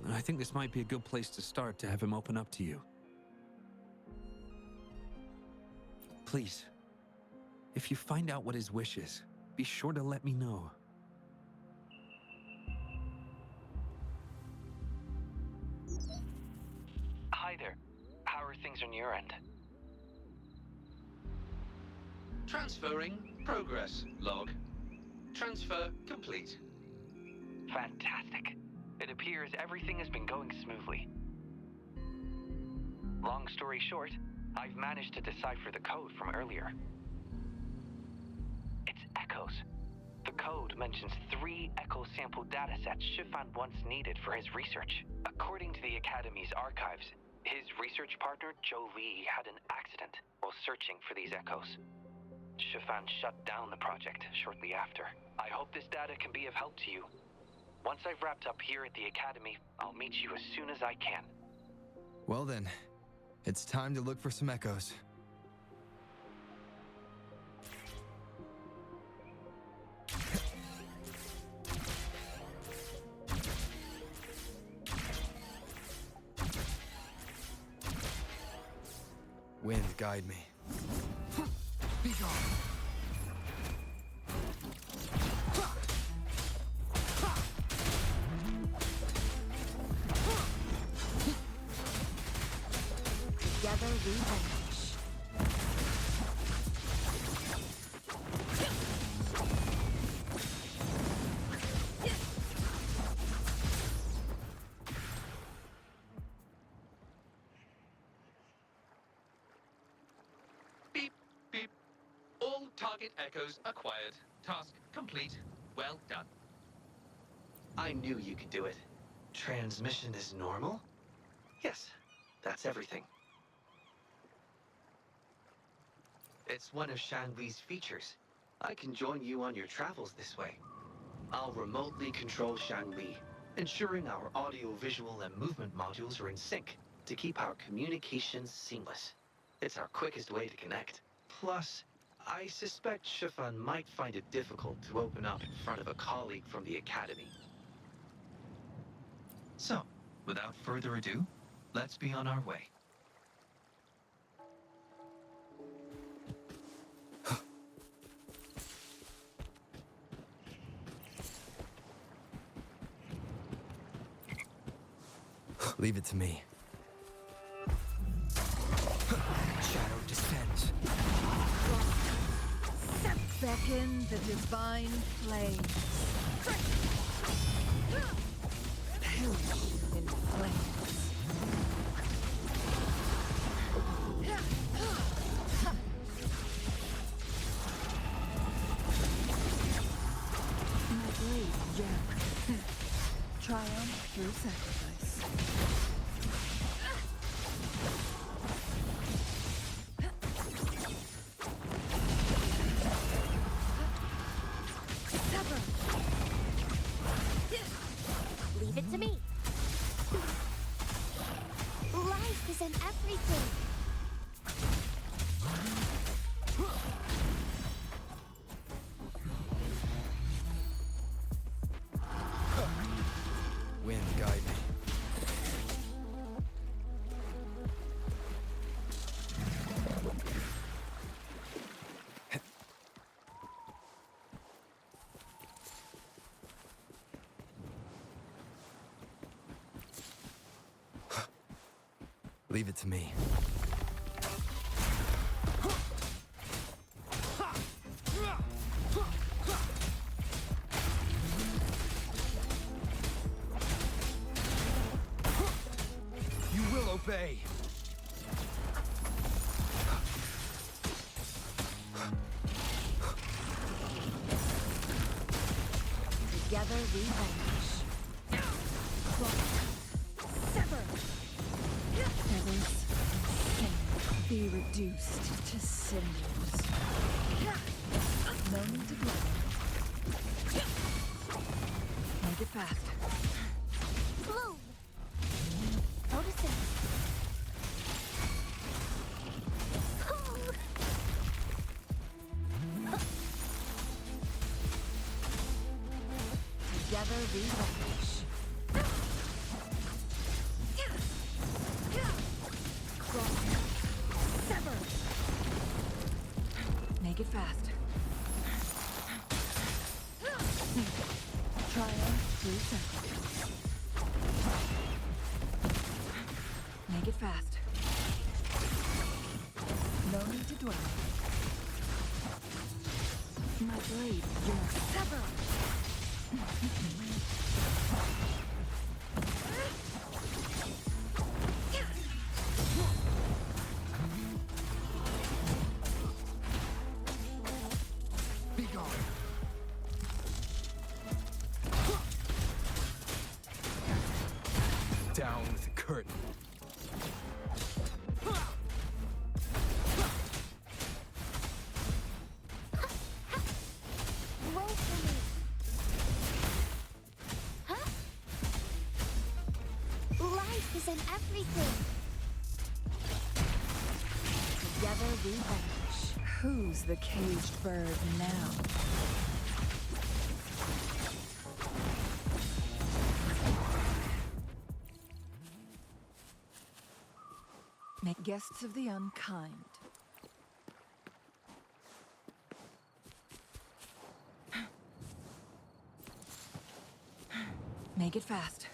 And I think this might be a good place to start to have him open up to you. Please, if you find out what his wish is, be sure to let me know. Hi there. How are things on your end? transferring progress log. Transfer complete. Fantastic. It appears everything has been going smoothly. Long story short, I've managed to decipher the code from earlier. It's echoes. The code mentions 3 echo sample datasets Shifan once needed for his research. According to the Academy's archives, his research partner, Jolie, had an accident while searching for these echoes. Shifan shut down the project shortly after. I hope this data can be of help to you. Once I've wrapped up here at the Academy, I'll meet you as soon as I can. Well then, it's time to look for some echoes. Wind, guide me. Be gone! Together we vanish. Beep, beep. All target echoes acquired. Task complete. Well done. I knew you could do it. Transmission is normal? Yes, that's everything. It's one of Shangli's features. I can join you on your travels this way. I'll remotely control Shangli, ensuring our audio, visual, and movement modules are in sync to keep our communications seamless. It's our quickest way to connect. Plus, I suspect Shifan might find it difficult to open up in front of a colleague from the Academy. So, without further ado, let's be on our way. Leave it to me. Shadow descends. Beckon the divine flame. Perish in flames. My blade yearns. Triumph through sacrifice. Leave it to me. Life is in everything. Wind guide me. Leave it to me. You will obey. Together we vanish. Sever! Feathers be reduced to cinders. No need to dwell. Make it fast. Bloom! Noticing. Together we vanish. Sever! Make it fast. Triumph through sacrifice. Make it fast. No need to dwell. My blade yearns. Sever! Be gone. Down with the curtain. Roll for me. Huh? Life is in everything. Together we vanish. Who's the caged bird now? Make guests of the unkind. Make it fast.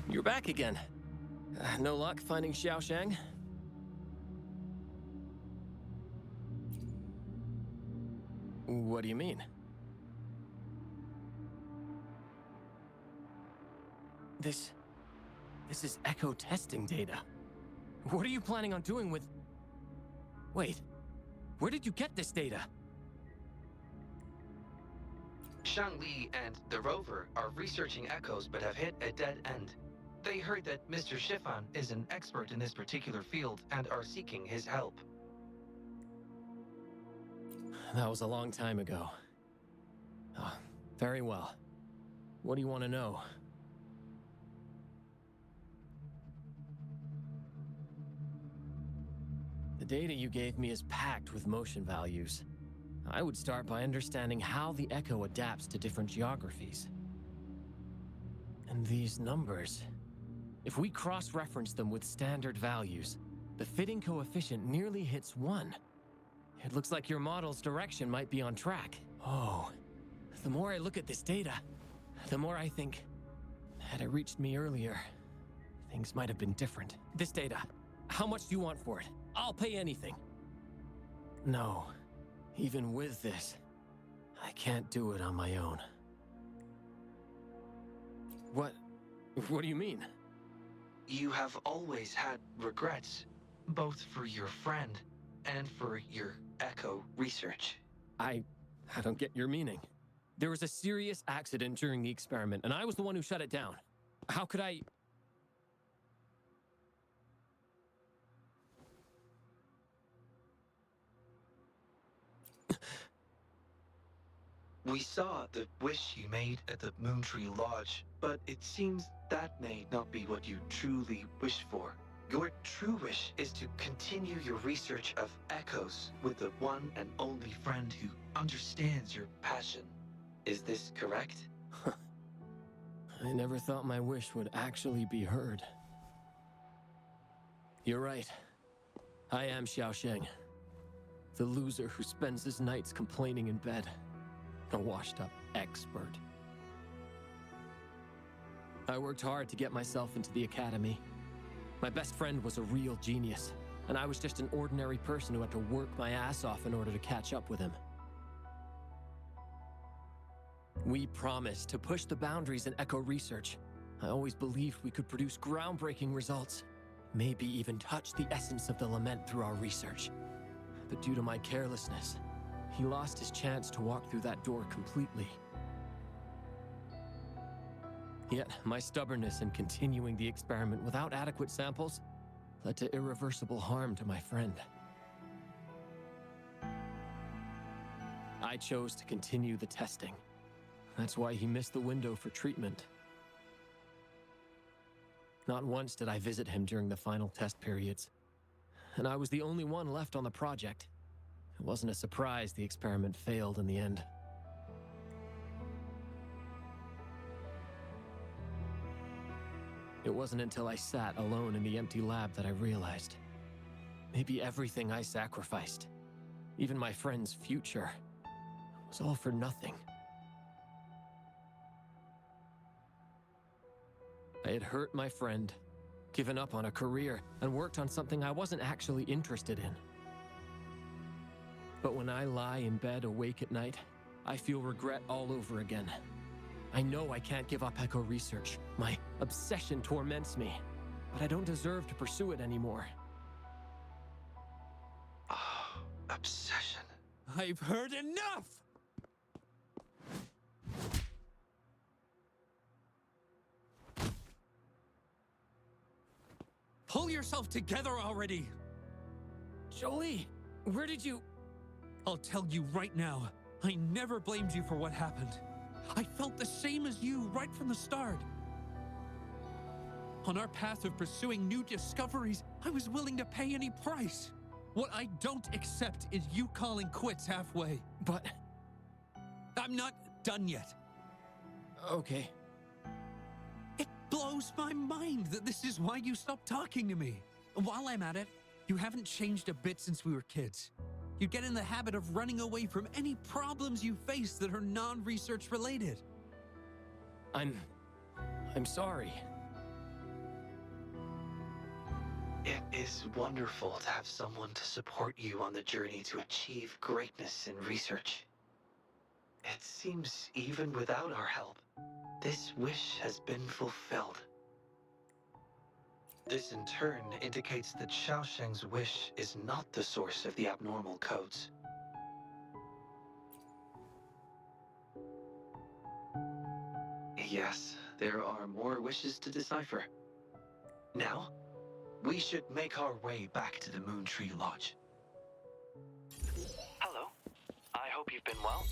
You're back again. No luck finding Xiaoshang? What do you mean? This is echo testing data. What are you planning on doing with... Wait, where did you get this data? Shangli and the rover are researching echoes but have hit a dead end. They heard that Mr. Shifan is an expert in this particular field and are seeking his help. That was a long time ago. Oh, very well. What do you want to know? The data you gave me is packed with motion values. I would start by understanding how the echo adapts to different geographies. And these numbers... If we cross-reference them with standard values, the fitting coefficient nearly hits 1. It looks like your model's direction might be on track. Oh, the more I look at this data, the more I think, had it reached me earlier, things might have been different. This data, how much do you want for it? I'll pay anything. No, even with this, I can't do it on my own. What do you mean? You have always had regrets, both for your friend and for your echo research. I don't get your meaning. There was a serious accident during the experiment, and I was the one who shut it down. How could I... We saw the wish you made at the Moontree Lodge, but it seems that may not be what you truly wish for. Your true wish is to continue your research of echoes with the one and only friend who understands your passion. Is this correct? I never thought my wish would actually be heard. You're right. I am Xiaosheng, the loser who spends his nights complaining in bed. A washed-up expert. I worked hard to get myself into the academy. My best friend was a real genius, and I was just an ordinary person who had to work my ass off in order to catch up with him. We promised to push the boundaries in echo research. I always believed we could produce groundbreaking results, maybe even touch the essence of the lament through our research. But due to my carelessness, he lost his chance to walk through that door completely. Yet, my stubbornness in continuing the experiment without adequate samples led to irreversible harm to my friend. I chose to continue the testing. That's why he missed the window for treatment. Not once did I visit him during the final test periods, and I was the only one left on the project. It wasn't a surprise the experiment failed in the end. It wasn't until I sat alone in the empty lab that I realized. Maybe everything I sacrificed, even my friend's future, was all for nothing. I had hurt my friend, given up on a career, and worked on something I wasn't actually interested in. But when I lie in bed awake at night, I feel regret all over again. I know I can't give up echo research. My obsession torments me, but I don't deserve to pursue it anymore. Oh, obsession. I've heard enough! Pull yourself together already! Jolie, where did you... I'll tell you right now, I never blamed you for what happened. I felt the same as you right from the start. On our path of pursuing new discoveries, I was willing to pay any price. What I don't accept is you calling quits halfway. But... I'm not done yet. Okay. It blows my mind that this is why you stopped talking to me. While I'm at it, you haven't changed a bit since we were kids. You get in the habit of running away from any problems you face that are non-research related. I'm sorry. It is wonderful to have someone to support you on the journey to achieve greatness in research. It seems even without our help, this wish has been fulfilled. This in turn indicates that Xiaosheng's wish is not the source of the abnormal codes. Yes, there are more wishes to decipher. Now, we should make our way back to the Moon Tree Lodge. Hello. I hope you've been well.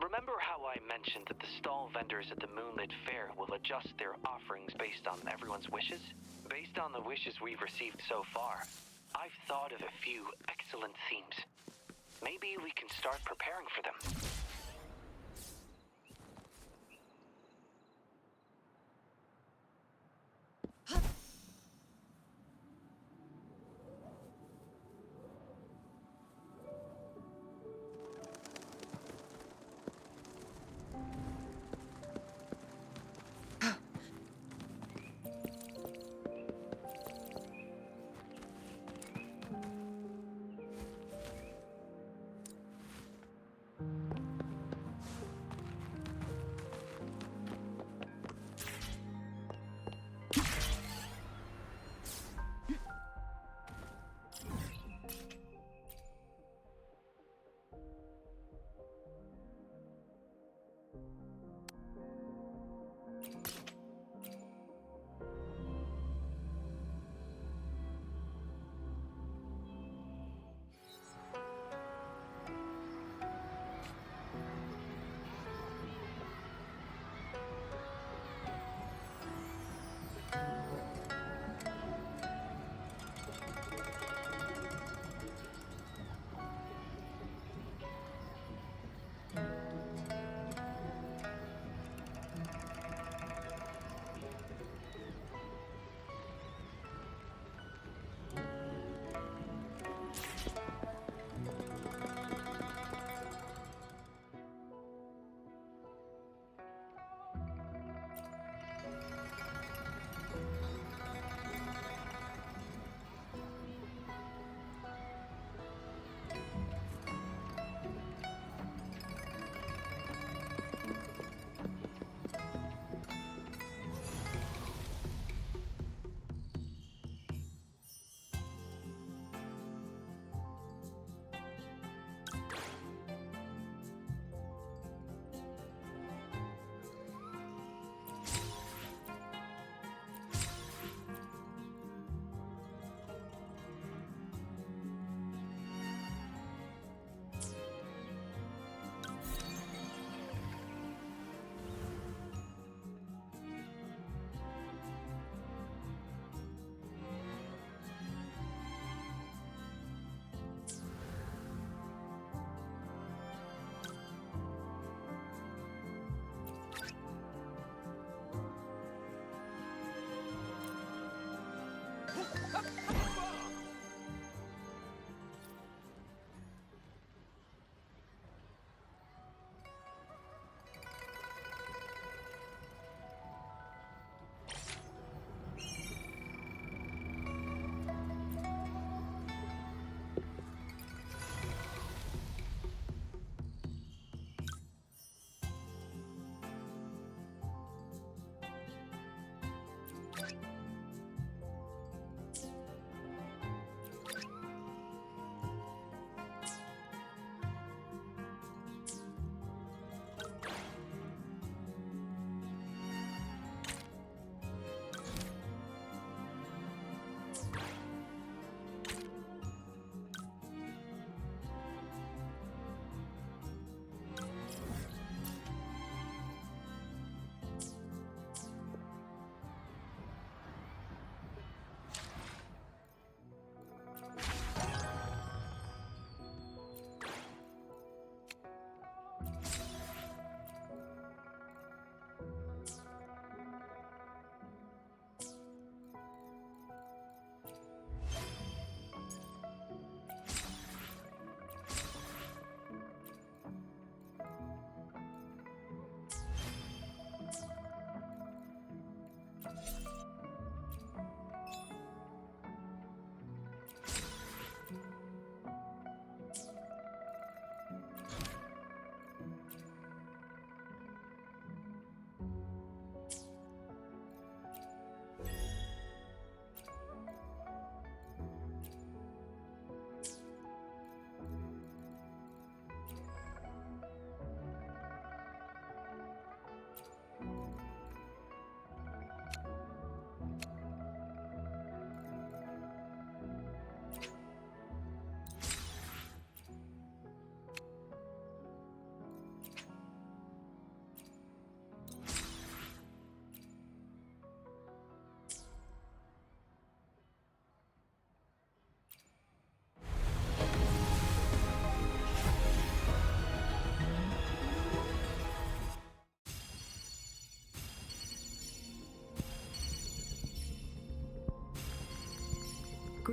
Remember how I mentioned that the stall vendors at the Moonlit Fair will adjust their offerings based on everyone's wishes? Based on the wishes we've received so far, I've thought of a few excellent themes. Maybe we can start preparing for them.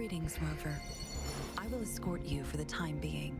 Greetings, Rover. I will escort you for the time being.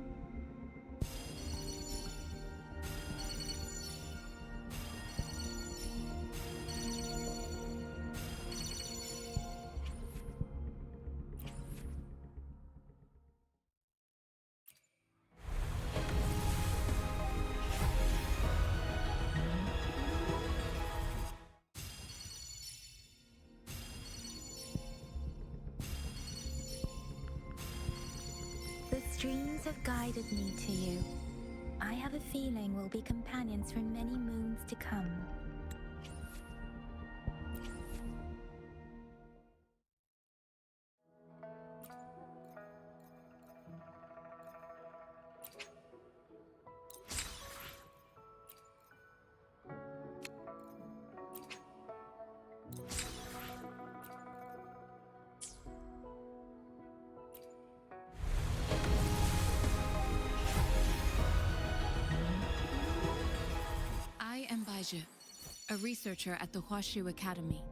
The streams have guided me to you. I have a feeling we'll be companions for many moons to come. I am Baizhi, a researcher at the Huashu Academy.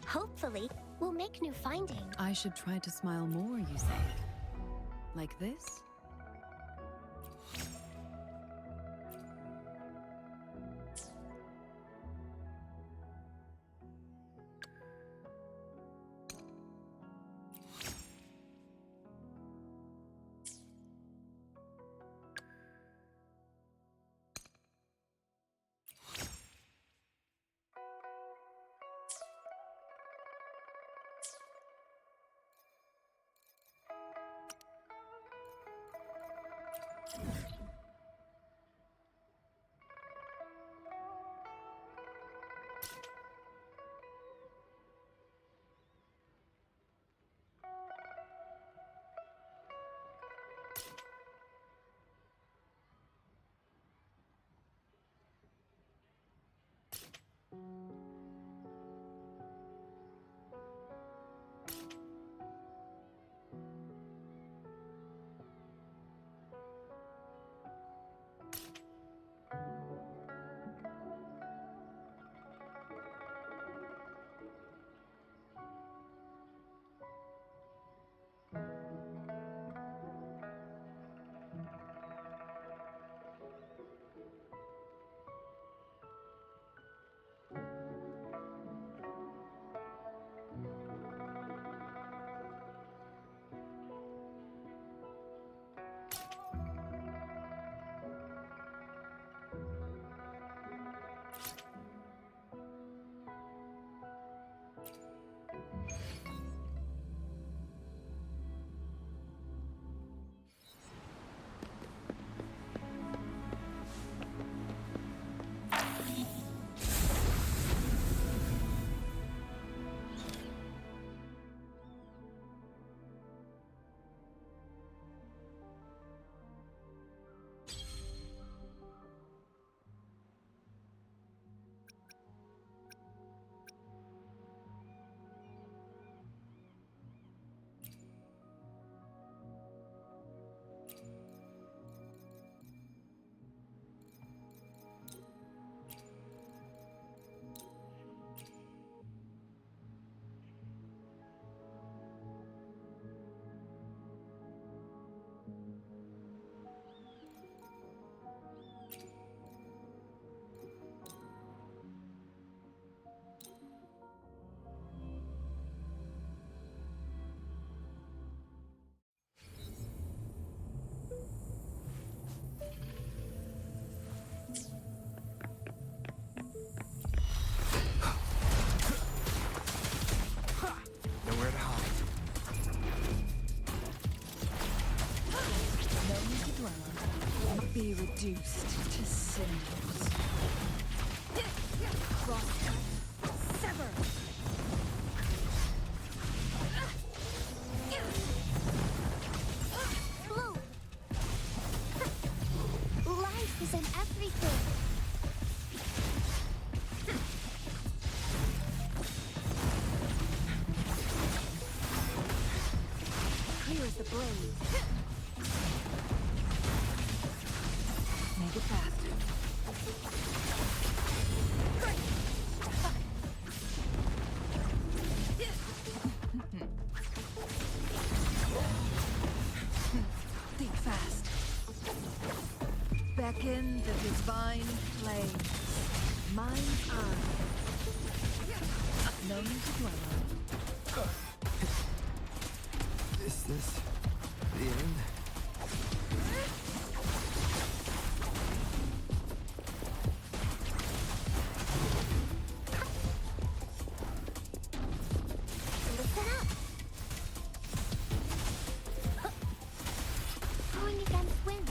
Hopefully, we'll make new findings. I should try to smile more, you say? Like this? Nowhere to hide. No need to dwell on it. Be reduced to cinders. Cross, sever. blaze. Make it fast. Think fast. Beckon the divine flame. Mind's eye. No need to dwell on it. Is this the end? Listen up. Going against wind.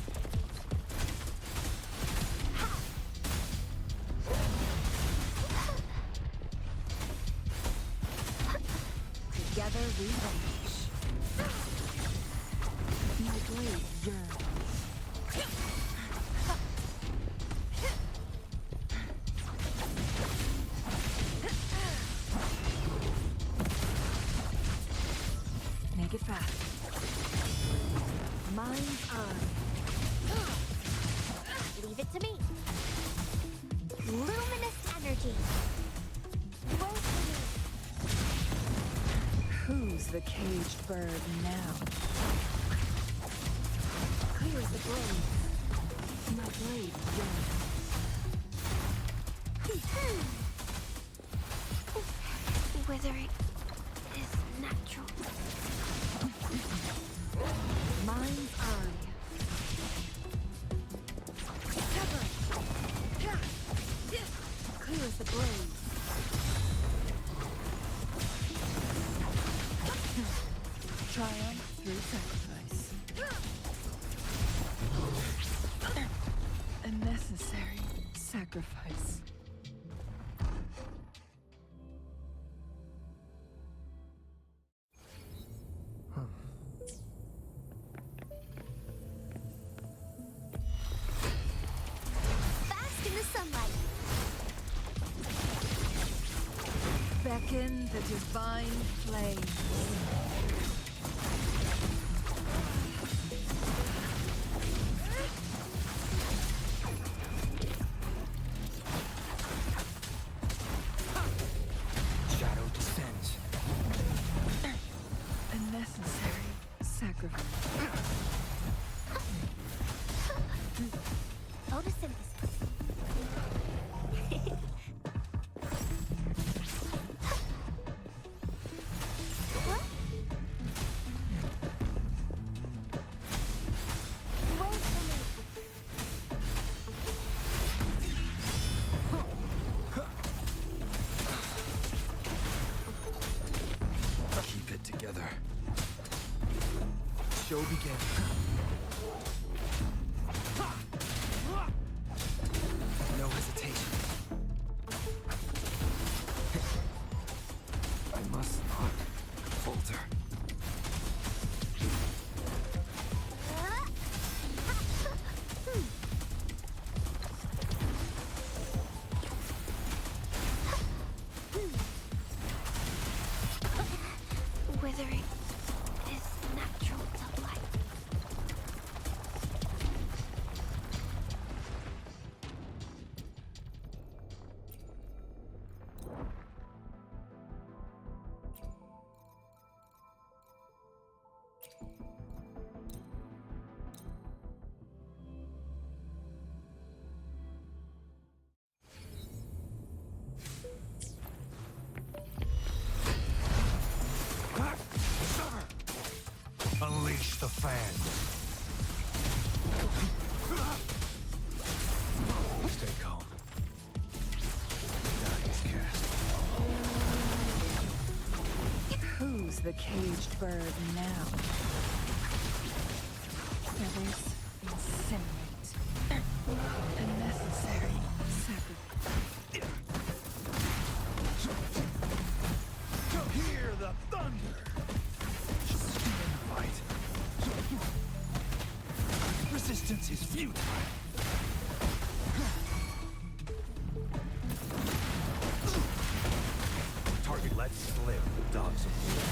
Together we vanish. My blade yearns. Make it fast. Mind's eye. Leave it to me. Luminous energy. Won't Who's the caged bird now? Clear as the blaze. My blade yearns. Withering is natural. Mind's eye. Cover. Clear as the blaze. Triumph through sacrifice. A necessary sacrifice. Bask in the sunlight. Beckon the divine flame. Shadow descends. A necessary sacrifice. Photosynthesis. What? Wait for me. Keep it together. Show begins. No hesitation. I must not falter. Withering is natural delight. Unleash the fan. Stay calm. Die is cast. Who's the caged bird now? Feathers incinerate. A necessary sacrifice. Hear the thunder. Fight. Resistance is futile. Target let slip, dogs of war.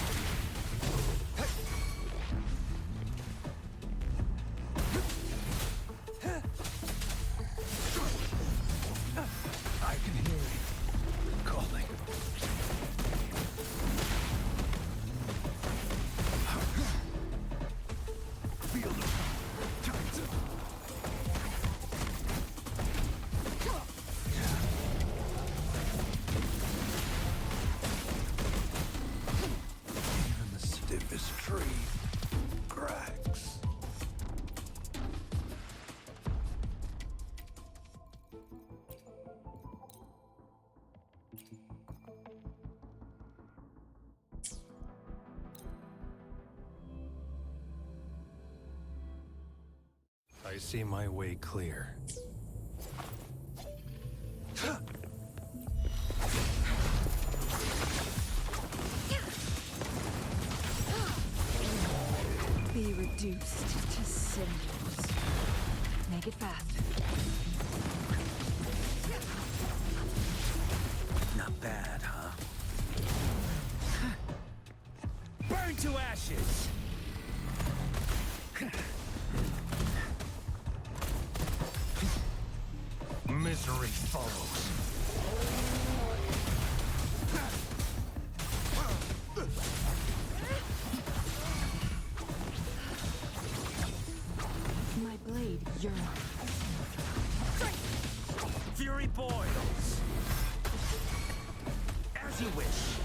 I see my way clear. Be reduced to cinders. Make it fast. Not bad, huh? Burn to ashes! Misery follows. My blade yearns. Fury boils. As you wish.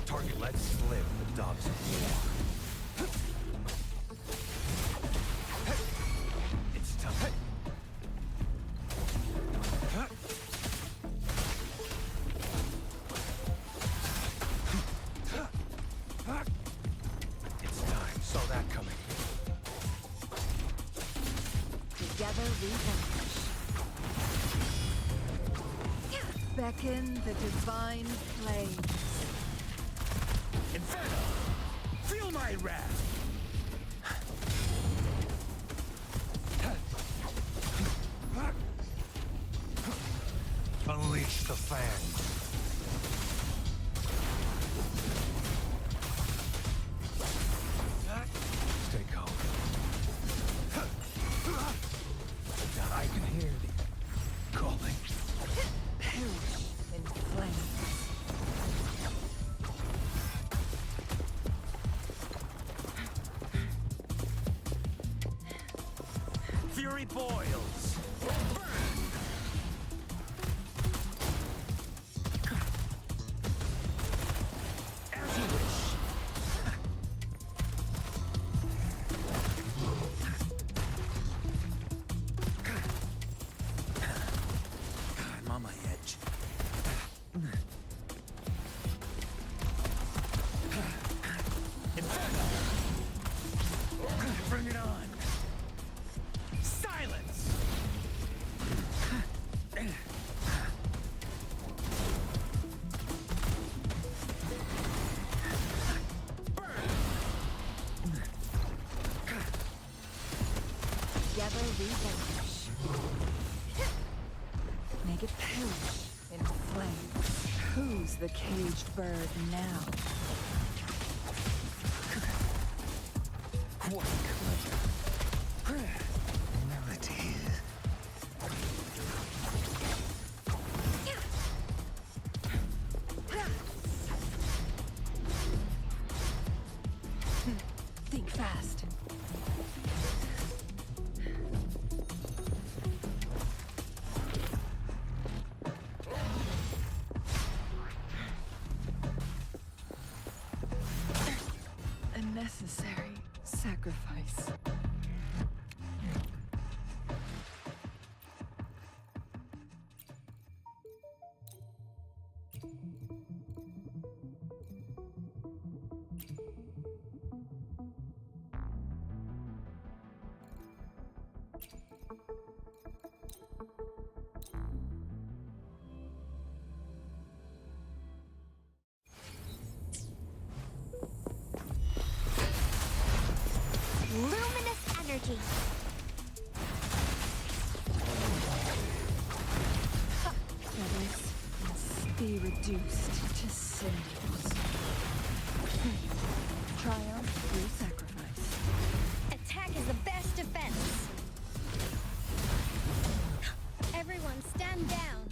Target let slip the dogs of war. It's time. It's time. Saw that coming. Together we vanish. Beckon the divine flames. Inferno! Feel my wrath! Unleash the fangs. Stay calm. I can hear thee calling. Perish in flames. Fury boils. As you wish. I'm on my edge. Inferno! Bring it on! Silence! Together we vanish. Make it perish in flames. Who's the caged bird now? What clever melody. Think fast. A necessary sacrifice. Luminous energy. Feathers must be reduced to cinders. Triumph through sacrifice. Attack is the best defense. Everyone stand down.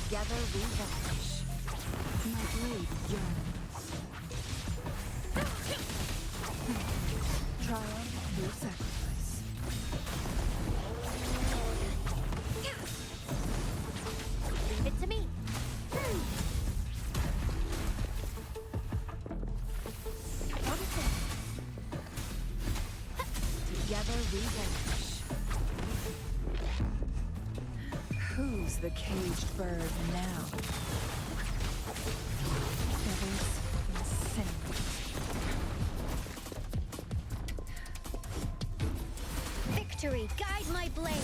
Together we vanish. My blade yearns. Triumph through sacrifice. Leave it to me. What is it? Together we vanish. Who's the caged bird now? Feathers incinerate. Victory, guide my blade!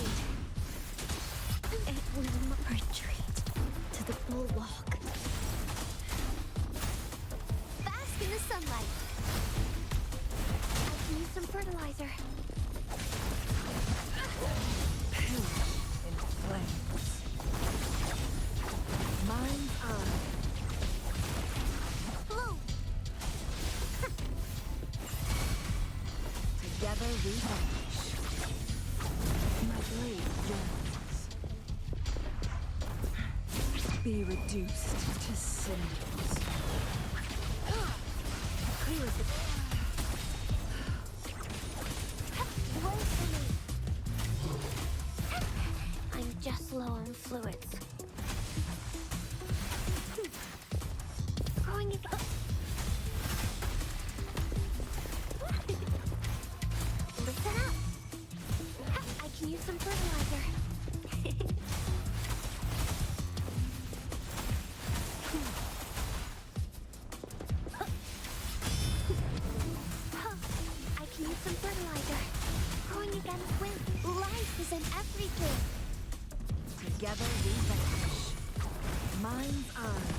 It was my retreat to the bulwark. Bask in the sunlight. I can use some fertilizer. Pillage in flames. Mind's eye. Bloom! Together we vanish. My blade yearns. Be reduced to cinders. Clear the... Wait for me! I'm just low on fluids. Growing again. Listen up! I can use some fertilizer. I can use some fertilizer. Growing against wind. Life is in everything. Together we vanish. Mind's eye.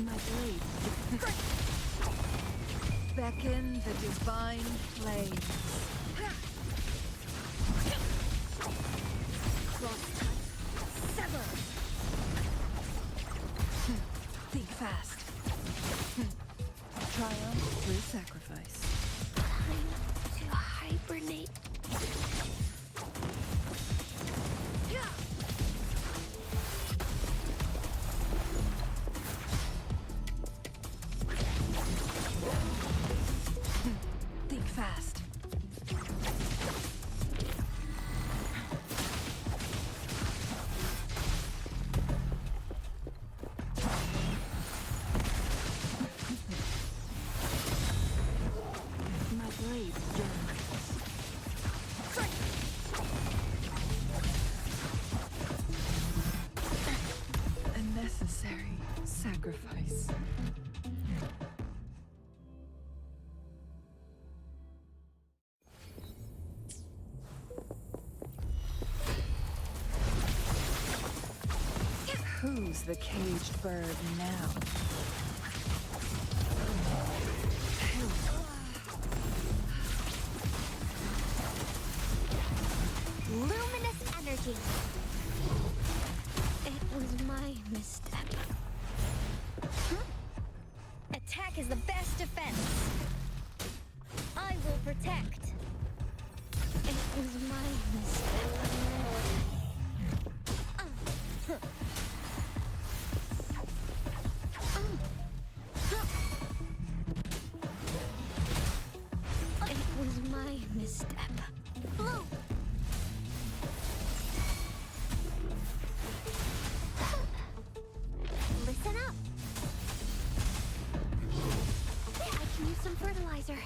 My blade. Beckon the divine flames. Cross cut. Sever. Think fast. Triumph through sacrifice. Time to hibernate. Think fast. My blade yearns. A necessary sacrifice. Who's the caged bird now? Luminous energy. It was my misstep. Attack is the best defense. I will protect. It was my misstep. It was my misstep. Blue. Listen up. I can use some fertilizer.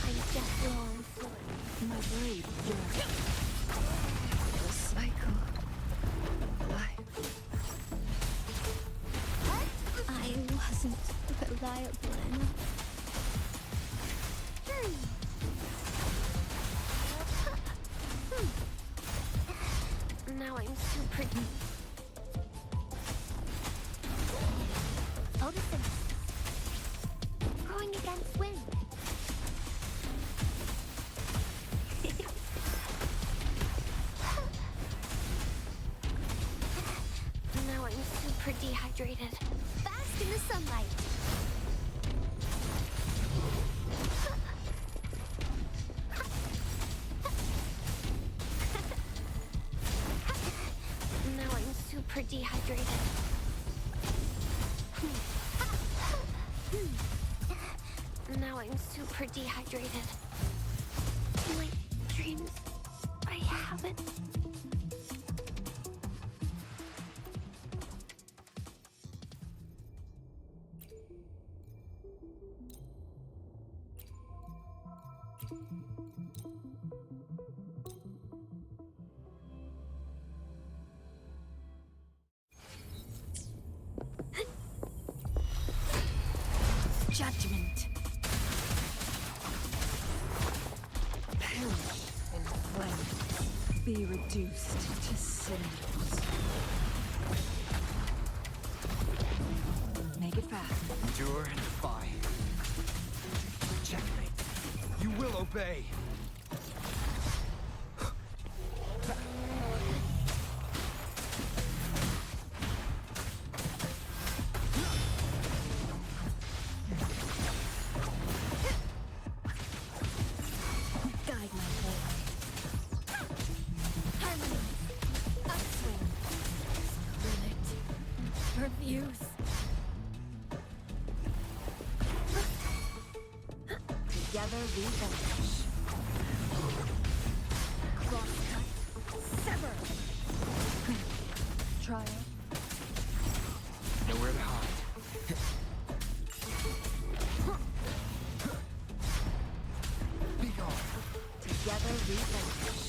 I'm just low on fluid. My blade yearns. The cycle of life. I wasn't reliable enough. Now I'm super deep. Photosynthesis. Growing against wind. Now I'm super dehydrated. Bask in the sunlight. Now I'm super dehydrated. Now I'm super dehydrated. My dreams, I haven't. Judgment. Perish in flames. Be reduced to cinders. Make it fast. Endure and defy. Checkmate. You will obey. Guide my way. Harmony. Upswing. Split. Refuse. Together we vanish. Crosscut. Sever. Trial. Nowhere to hide. Be gone. Together we vanish.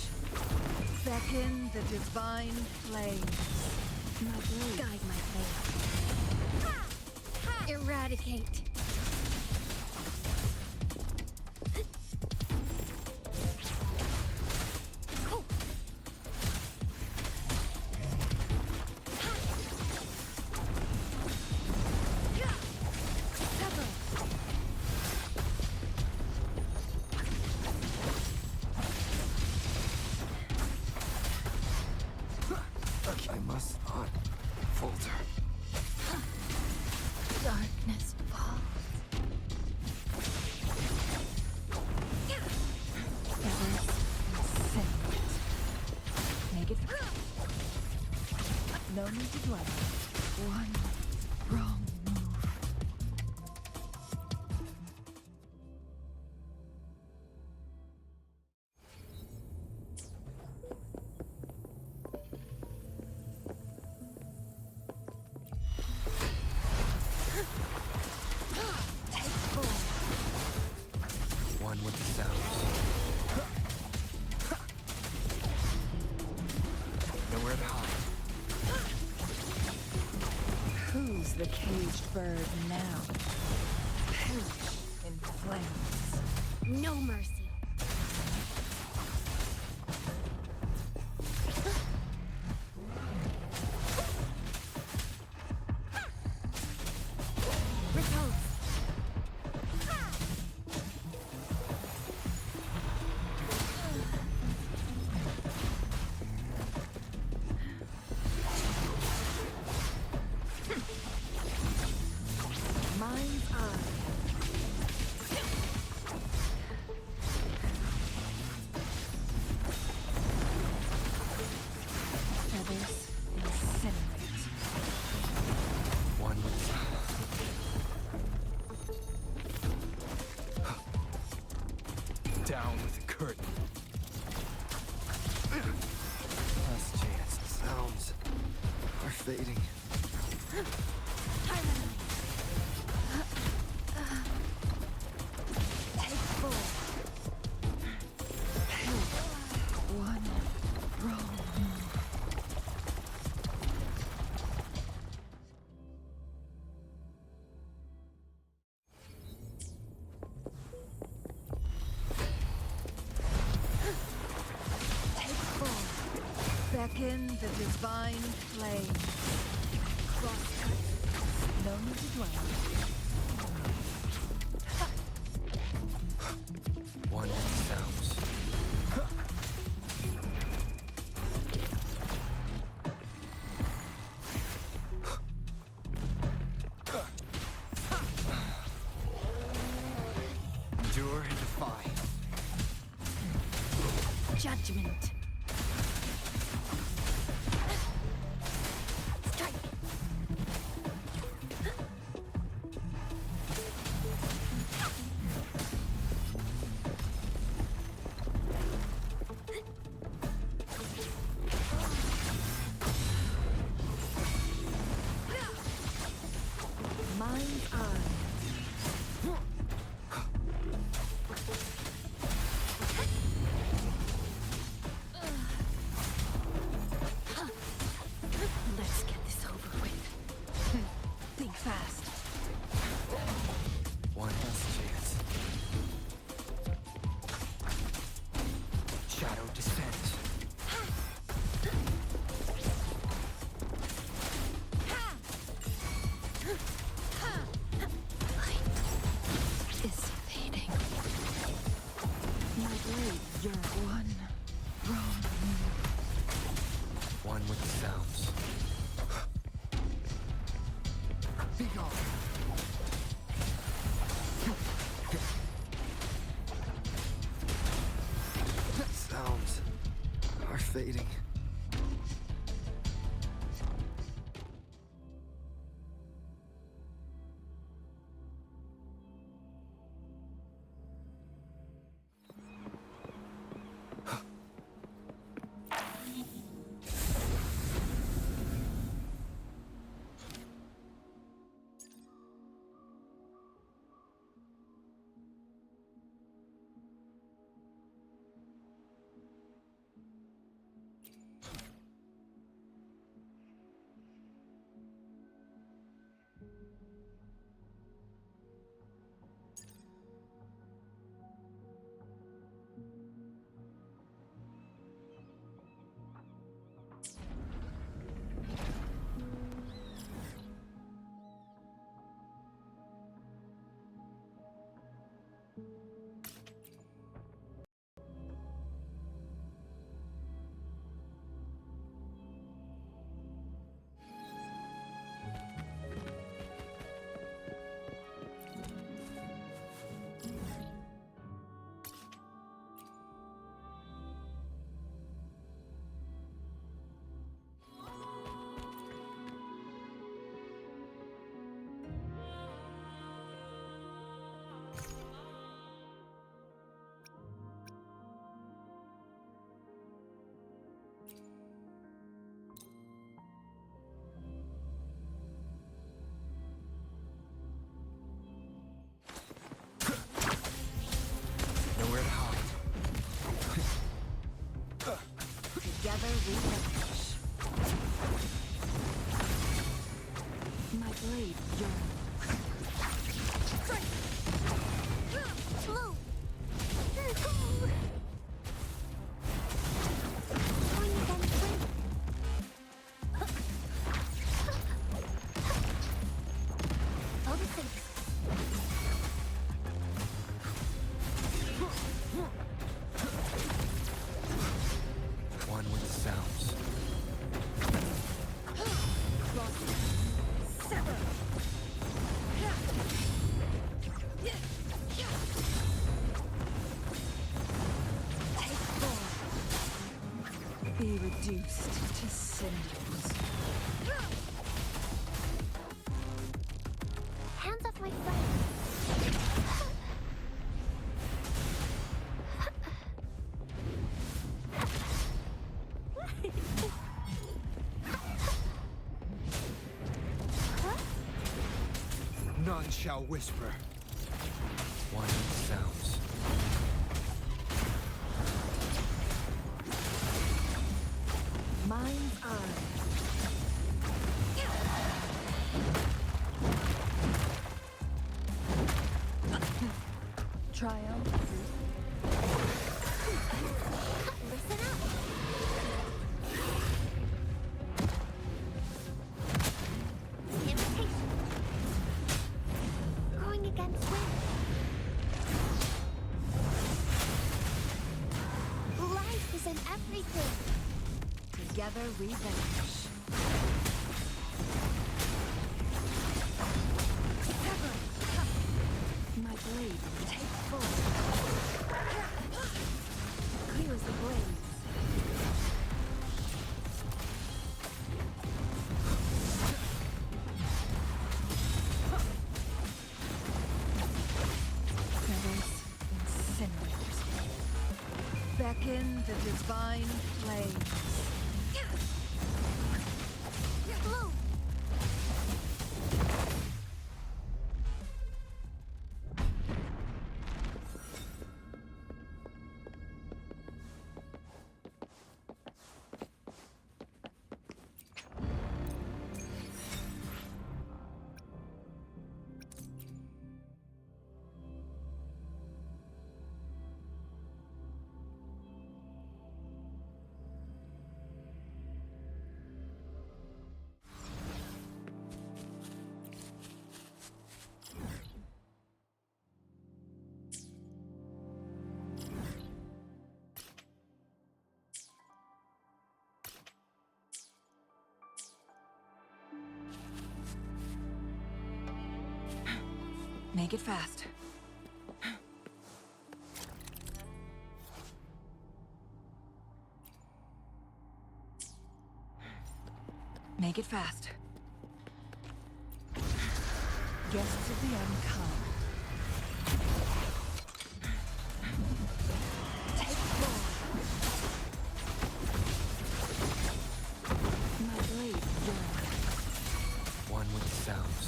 Beckon the divine flames. My blade. Guide my fate. Eradicate. I must not falter. Darkness falls. Feathers incinerate. Make it. No need to dwell. One wrong move. One with the sounds. Nowhere to hide. Who's the caged bird now? Perish in flames. No mercy. Repose. Mind's eye. Feathers incinerate. One with the down with the curtain. Last chance. Sounds are fading. Take full. One wrong move. Take full. Beckon the divine flame. Crosscut. No need to dwell. One with the sounds. Endure and defy. Judgment. Strike. Mind's eye. fading. Nowhere to hide. Together we vanish. My blade yearns. Blue! One with the sounds. Be reduced to cinders. Hands off my friend. None shall whisper. One with the sounds. Mind's eye. Triumph. Listen up. Invitation. Going against wind. Life is in everything. Together we vanish. My blade takes full. Clears the blaze. Feathers and cinders. Beckon the divine flames. Blue. Make it fast. Make it fast. Guests of the unkind. Take forward. My blade yearns. One with the sounds.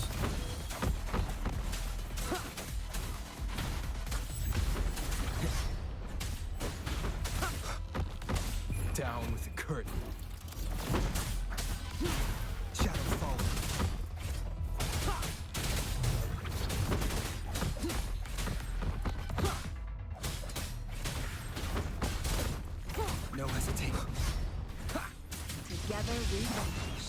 Down with the curtain. Shadow fall. No hesitation. Together we vanish.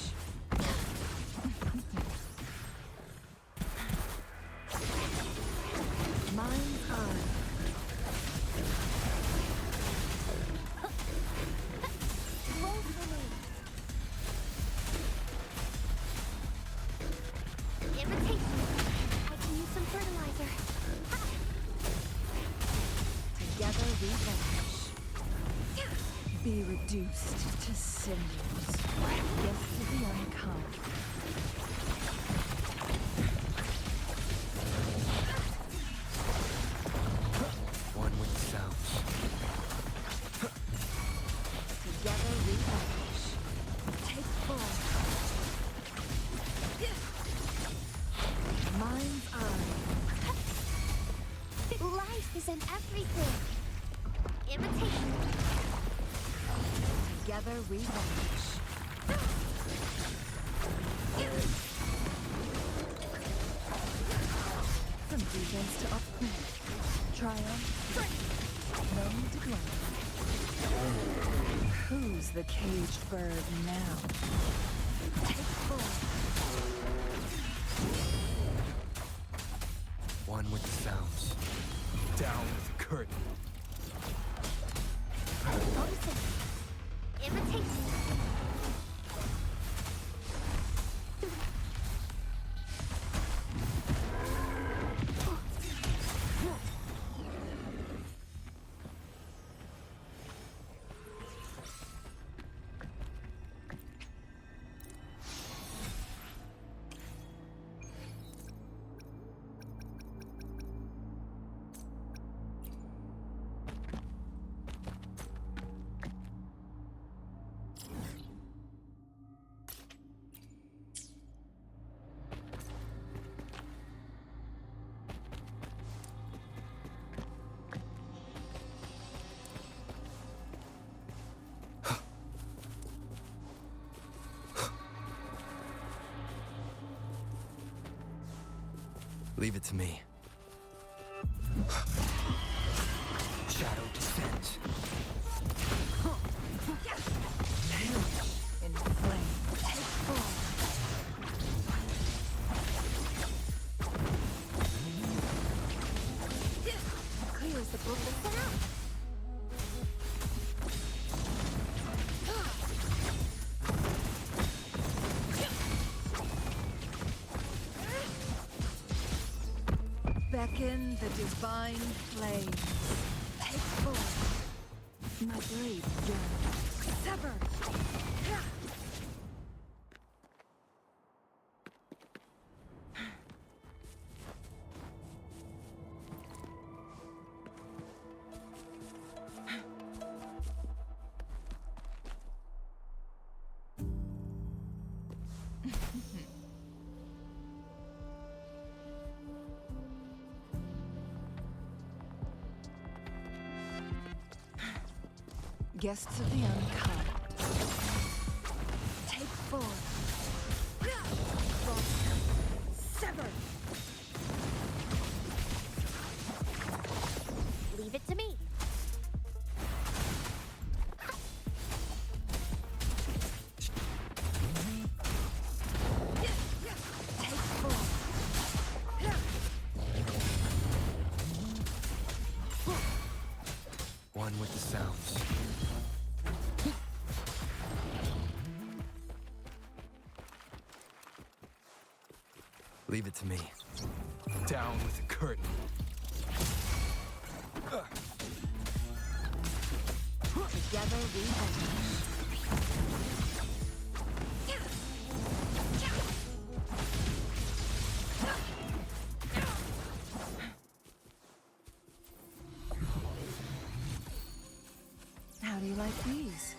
Mind's eye. Roll for me. Imitate me. I can use some fertilizer. Together we vanish. Be reduced to cinders. Guests of the unkind. One with the sounds. Together we vanish. Take form. Mind's eye. Life is in everything. Imitate me. Together we vanish. From defense to upgrade. Triumph. No need to glow. Who's the caged bird now? Take form. One with the sounds. Down with the curtain. Imitate me. Leave it to me. Shadow descends. In flame. Take form. Clear as the book will set out. Beckon the divine flames. Take form. My blade yearns. Sever. Guests of the unkind. Take form. Sever. Leave it to me. Take form. One with the sounds. Leave it to me. Down with the curtain. Together we vanish. do you like these?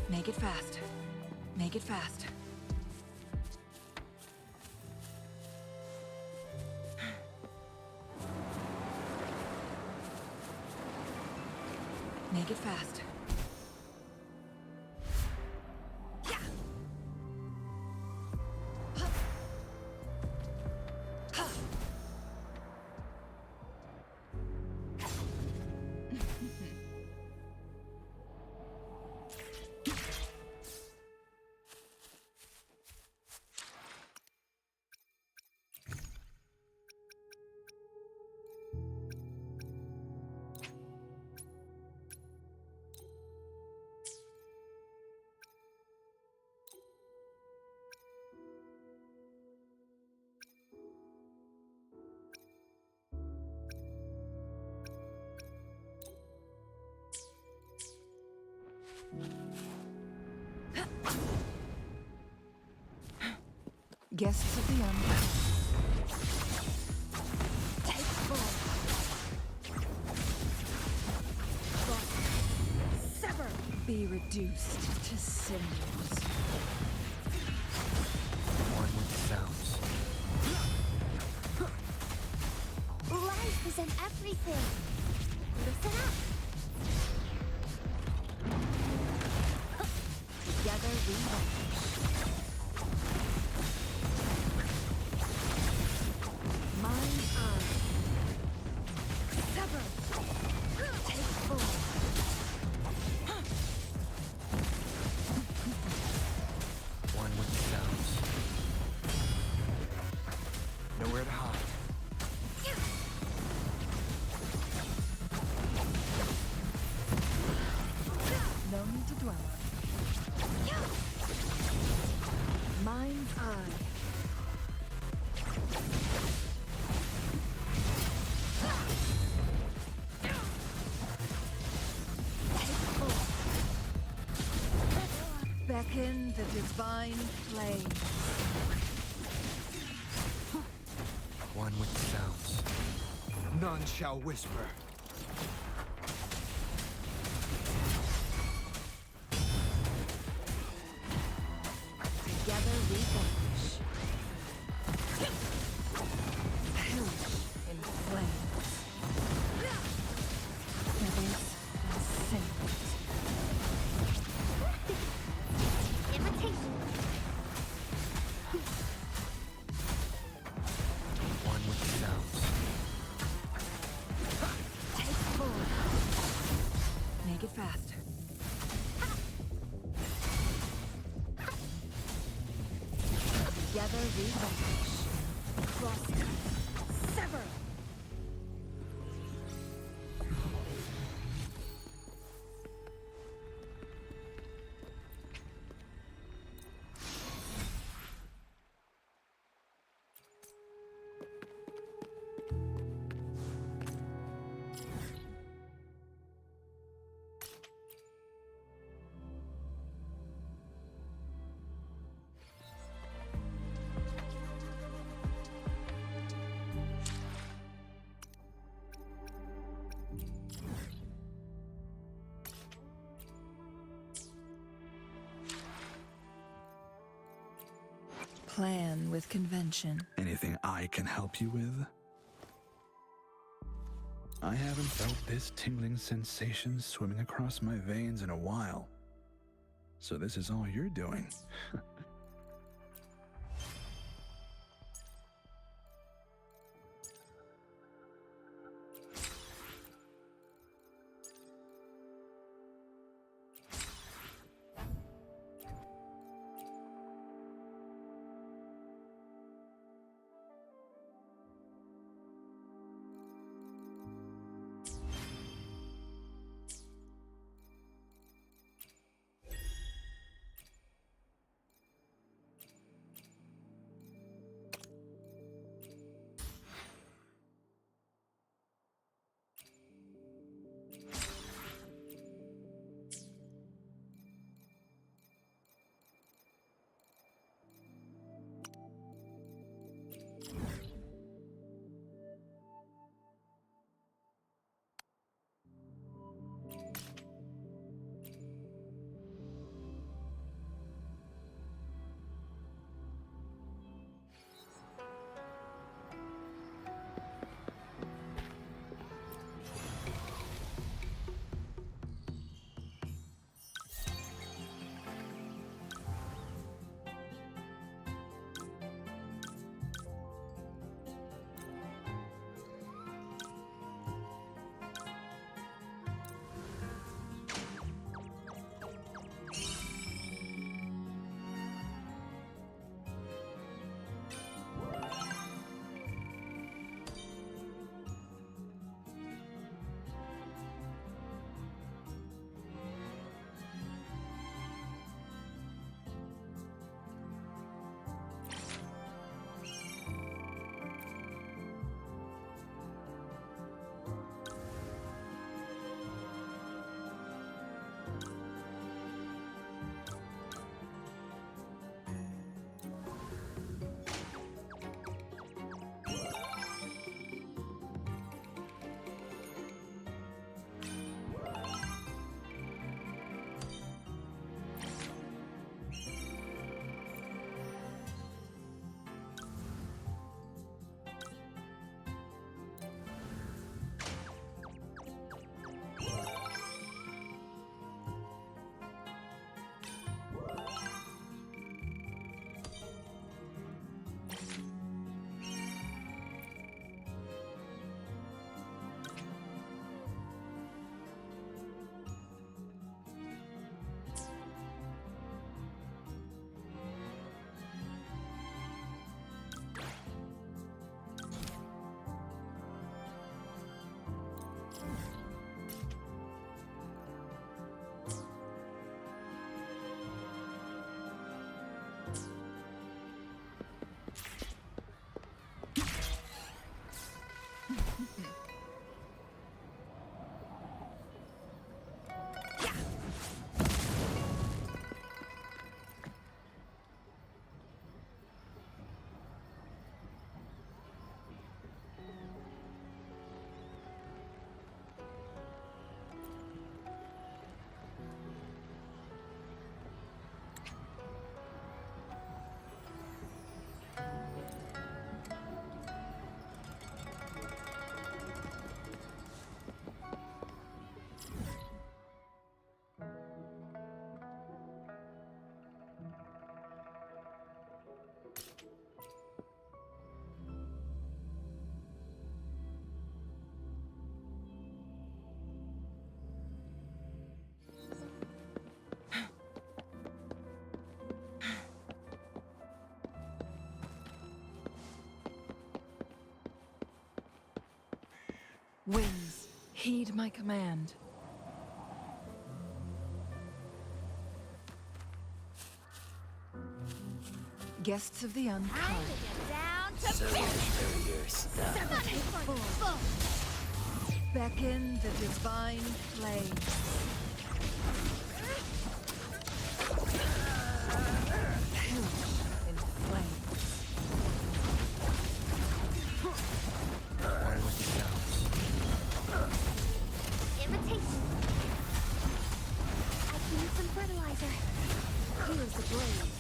Make it fast. Make it fast. Make it fast. Guests of the Empire. Take full. Sever. Be reduced to cinders. One with sounds. Life is in everything. Listen up. Together we vanish. Mind eye. Sever. Take full. One with sounds. Nowhere to hide. No need to dwell on it. Mind's eye. Beckon the divine flame. One with sounds. None shall whisper. Together we vanish. Perish in flames. Feathers and sails. Imitation. One with sounds. Take full. Make it fast. Together we vanish. Crosscut. Sever. Plan with convention. Anything I can help you with? I haven't felt this tingling sensation swimming across my veins in a while. So this is all you're doing. Winds, heed my command. Guests of the unkind. Down to Beckon the divine flame. Perish in flames. One with the sounds. Invitation. I can use some fertilizer. clears the blaze.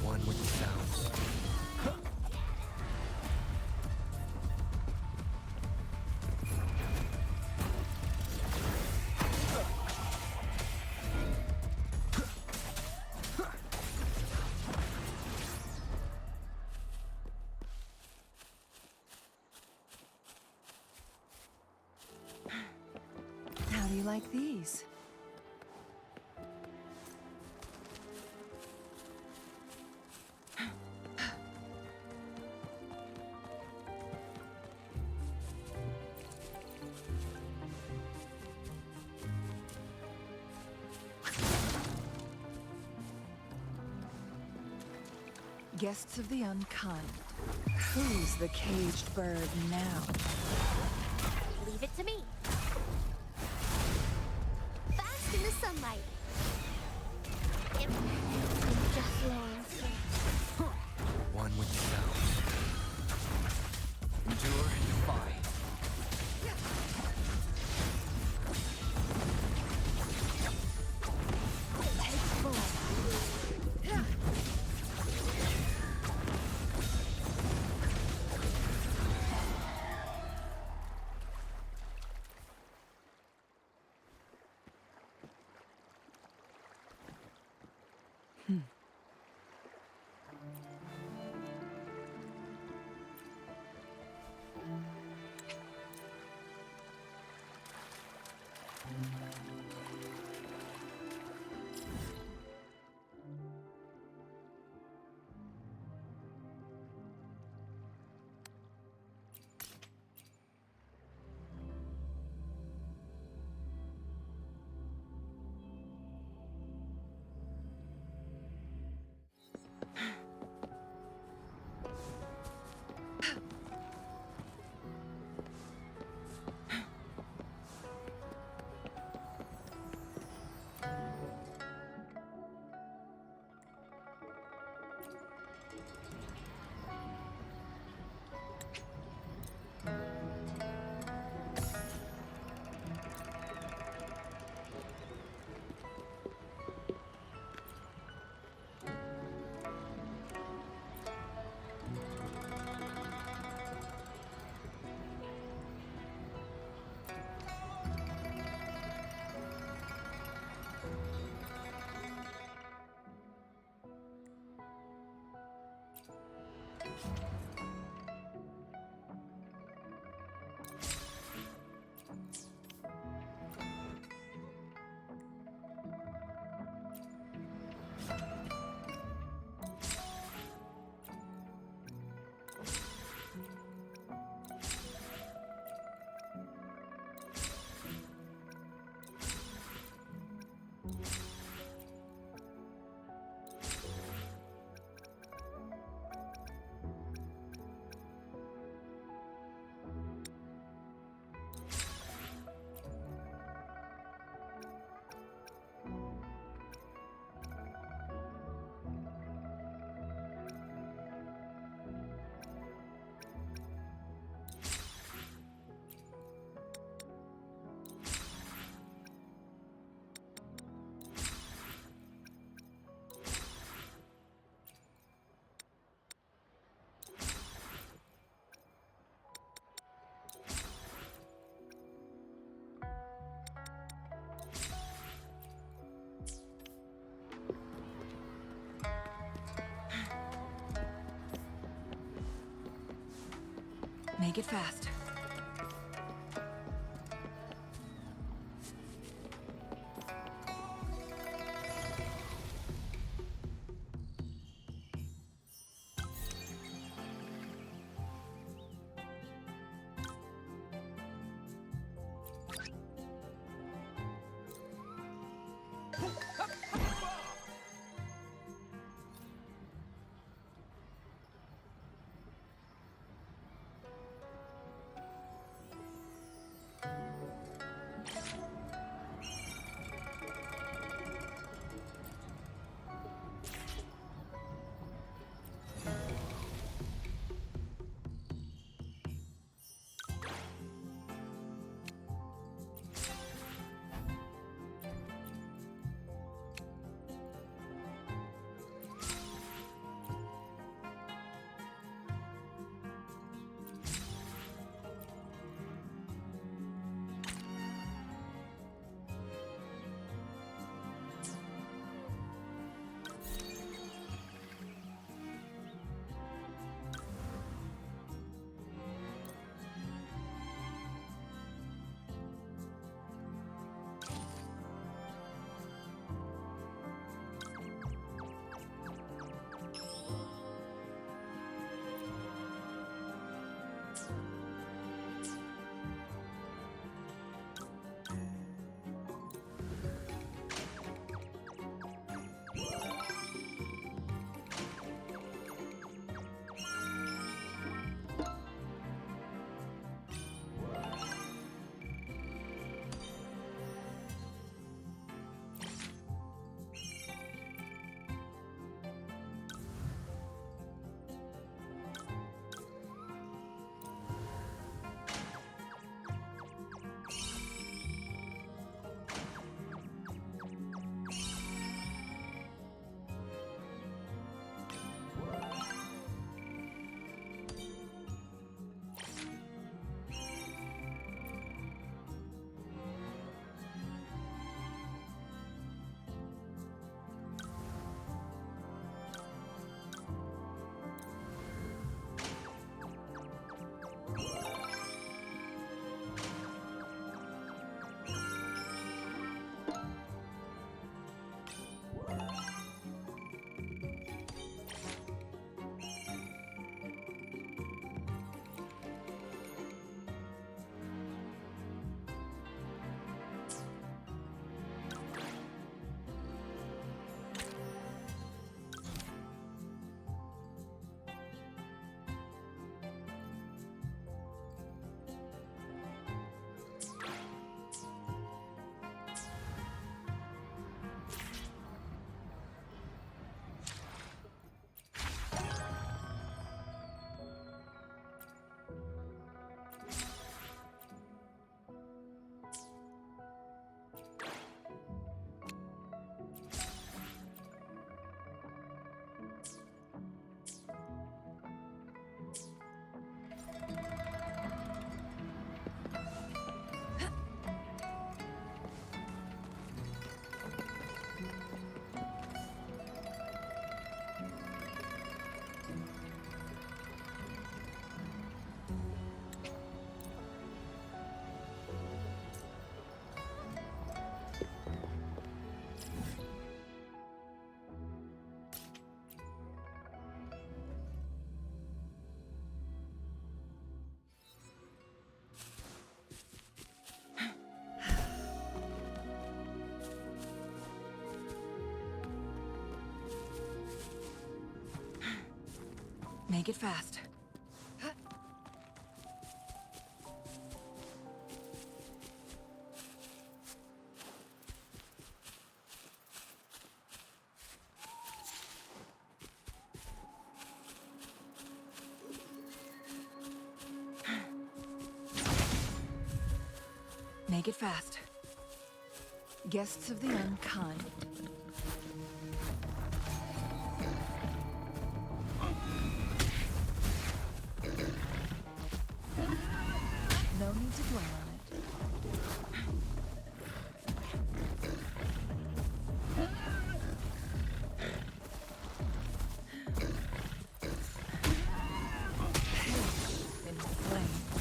One with the sounds. How do you like these? Guests of the unkind. Who's the caged bird now? Leave it to me. Fast in the sunlight. Just low. One with the sounds. Endure and defy. Take full. Make it fast. Make it fast. Make it fast. Guests of the unkind. No need to dwell on it. In flames.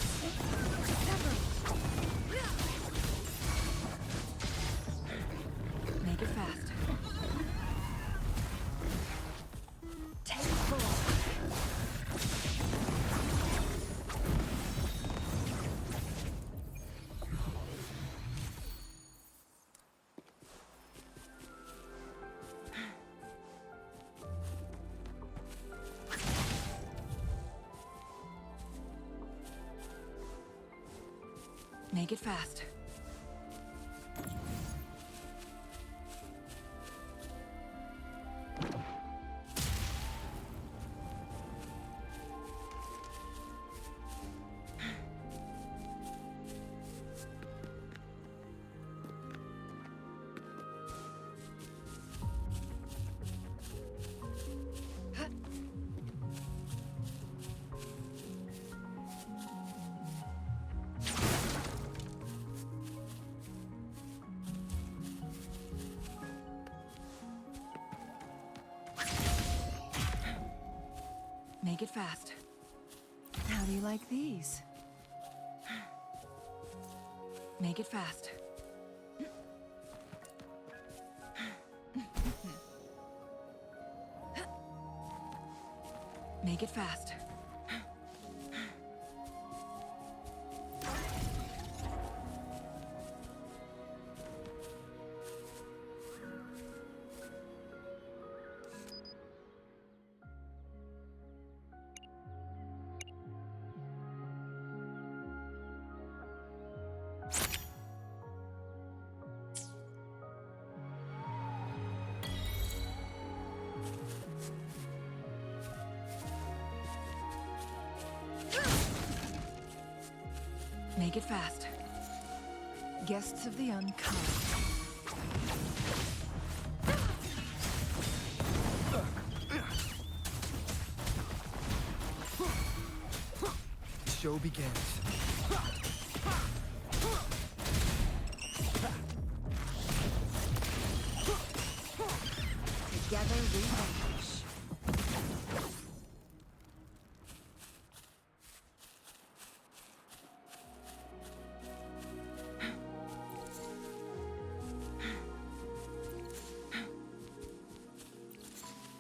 Make it fast. Make it fast. How do you like these? Make it fast. Make it fast. Make it fast. Guests of the unkind. Show begins. Together we vanquish.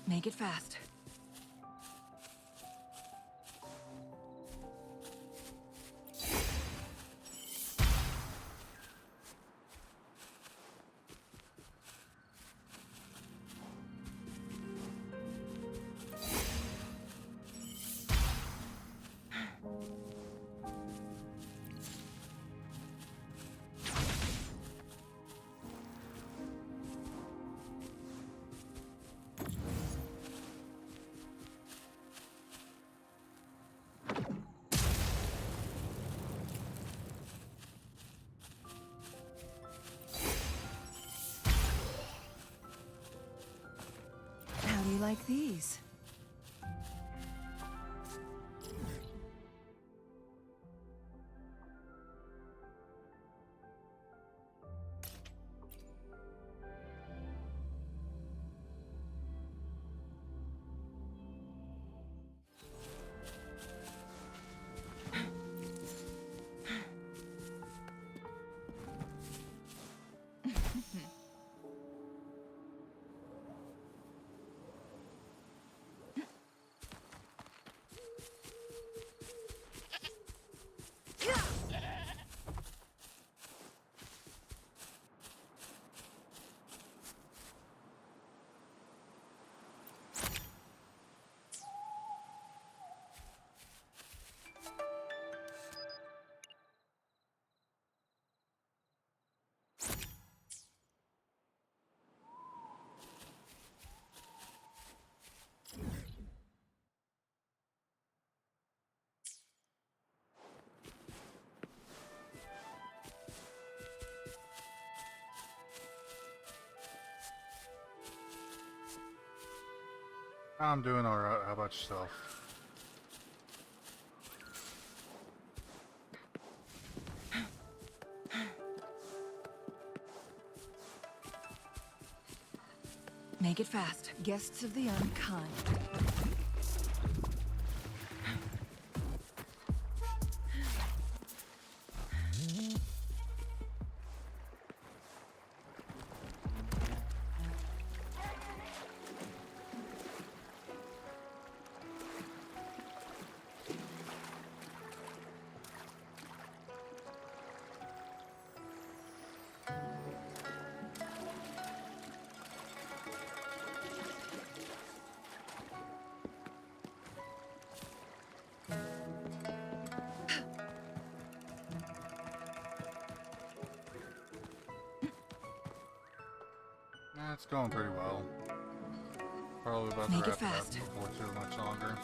Make it fast. How do you like these? I'm doing alright. How about yourself? Make it fast. Guests of the unkind. It's going pretty well. Probably about to Make it wrap it up fast. before too much longer.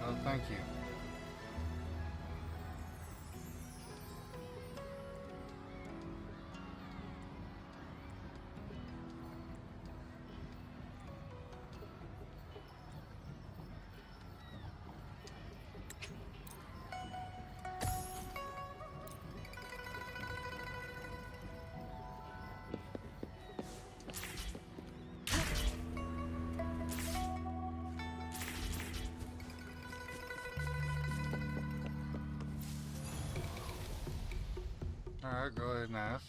Oh, thank you. Alright, go ahead and ask.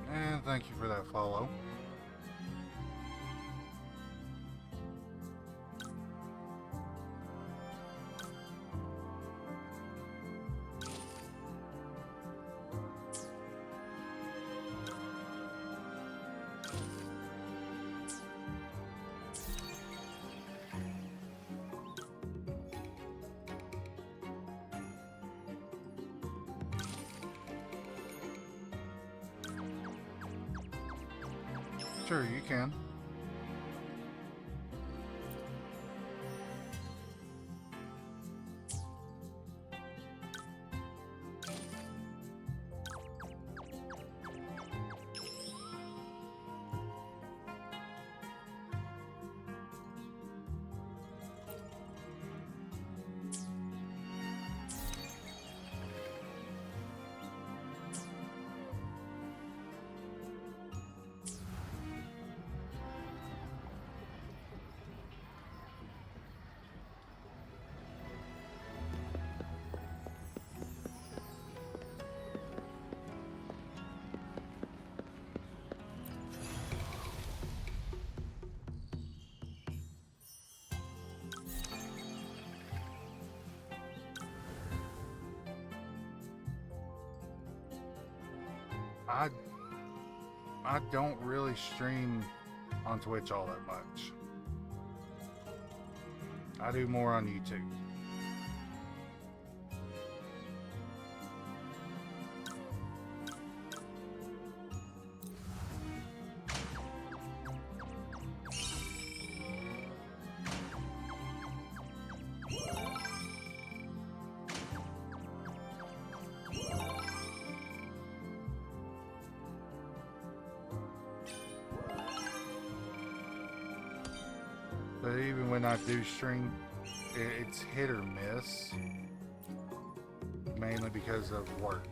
And thank you for that follow. Sure, you can. I don't really stream on Twitch all that much. I do more on YouTube. But even when I do stream, it's hit or miss, mainly because of work.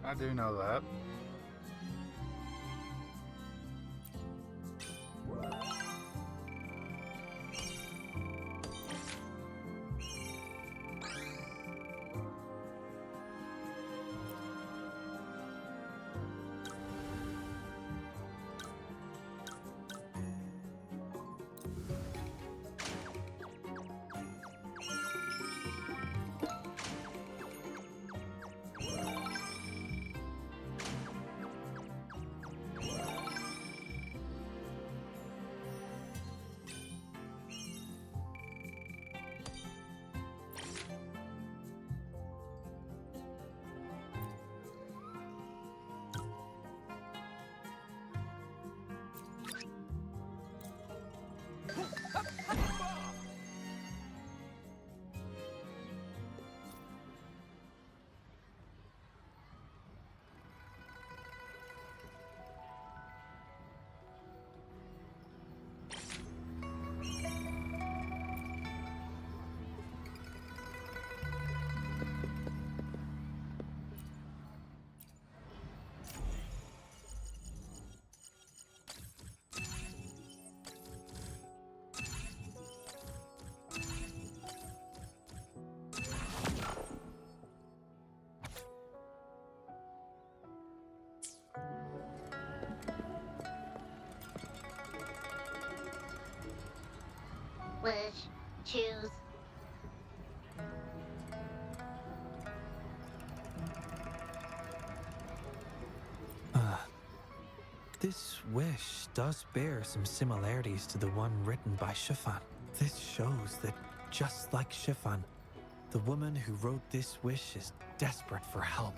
I do know that. Wish. Choose. This wish does bear some similarities to the one written by Chiffon. This shows that, just like Chiffon, the woman who wrote this wish is desperate for help.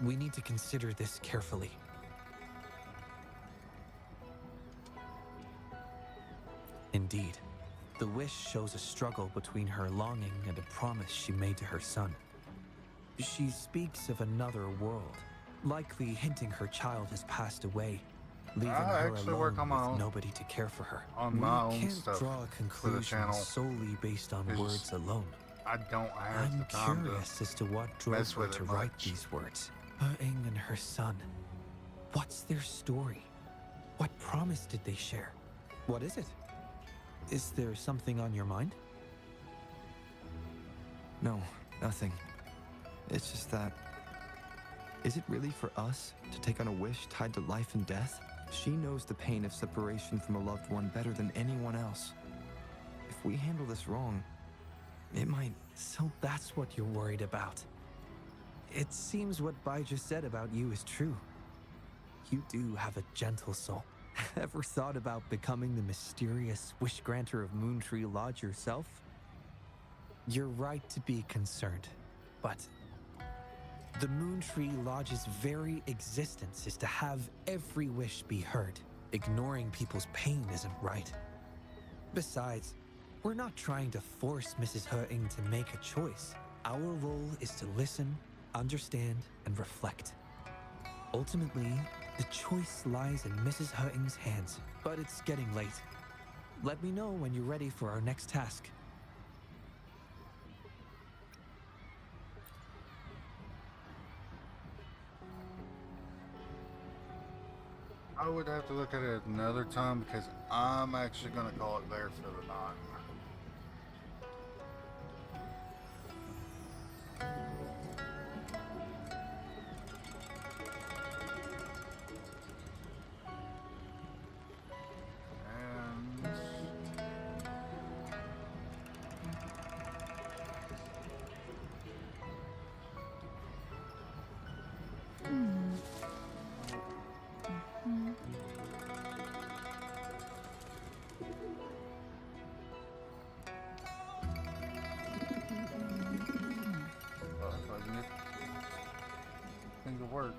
We need to consider this carefully. Indeed, the wish shows a struggle between her longing and a promise she made to her son. She speaks of another world, likely hinting her child has passed away, leaving her alone with nobody to care for her. We can't draw a conclusion solely based on words alone. I don't have I'm the time curious as to what drove her to write these words. He and her son. What's their story? What promise did they share? What is it? Is there something on your mind? No, nothing. It's just that... Is it really for us to take on a wish tied to life and death? She knows the pain of separation from a loved one better than anyone else. If we handle this wrong, it might... So that's what you're worried about. It seems what Bai just said about you is true. You do have a gentle soul. Ever thought about becoming the mysterious wish granter of Moontree Lodge yourself? You're right to be concerned, but the Moontree Lodge's very existence is to have every wish be heard. Ignoring people's pain isn't right. Besides, we're not trying to force Mrs. Hurting to make a choice. Our role is to listen, understand, and reflect. Ultimately, the choice lies in Mrs. Hurting's hands, but it's getting late. Let me know when you're ready for our next task. I would have to look at it another time because I'm actually going to call it there for the night. Think it'll work.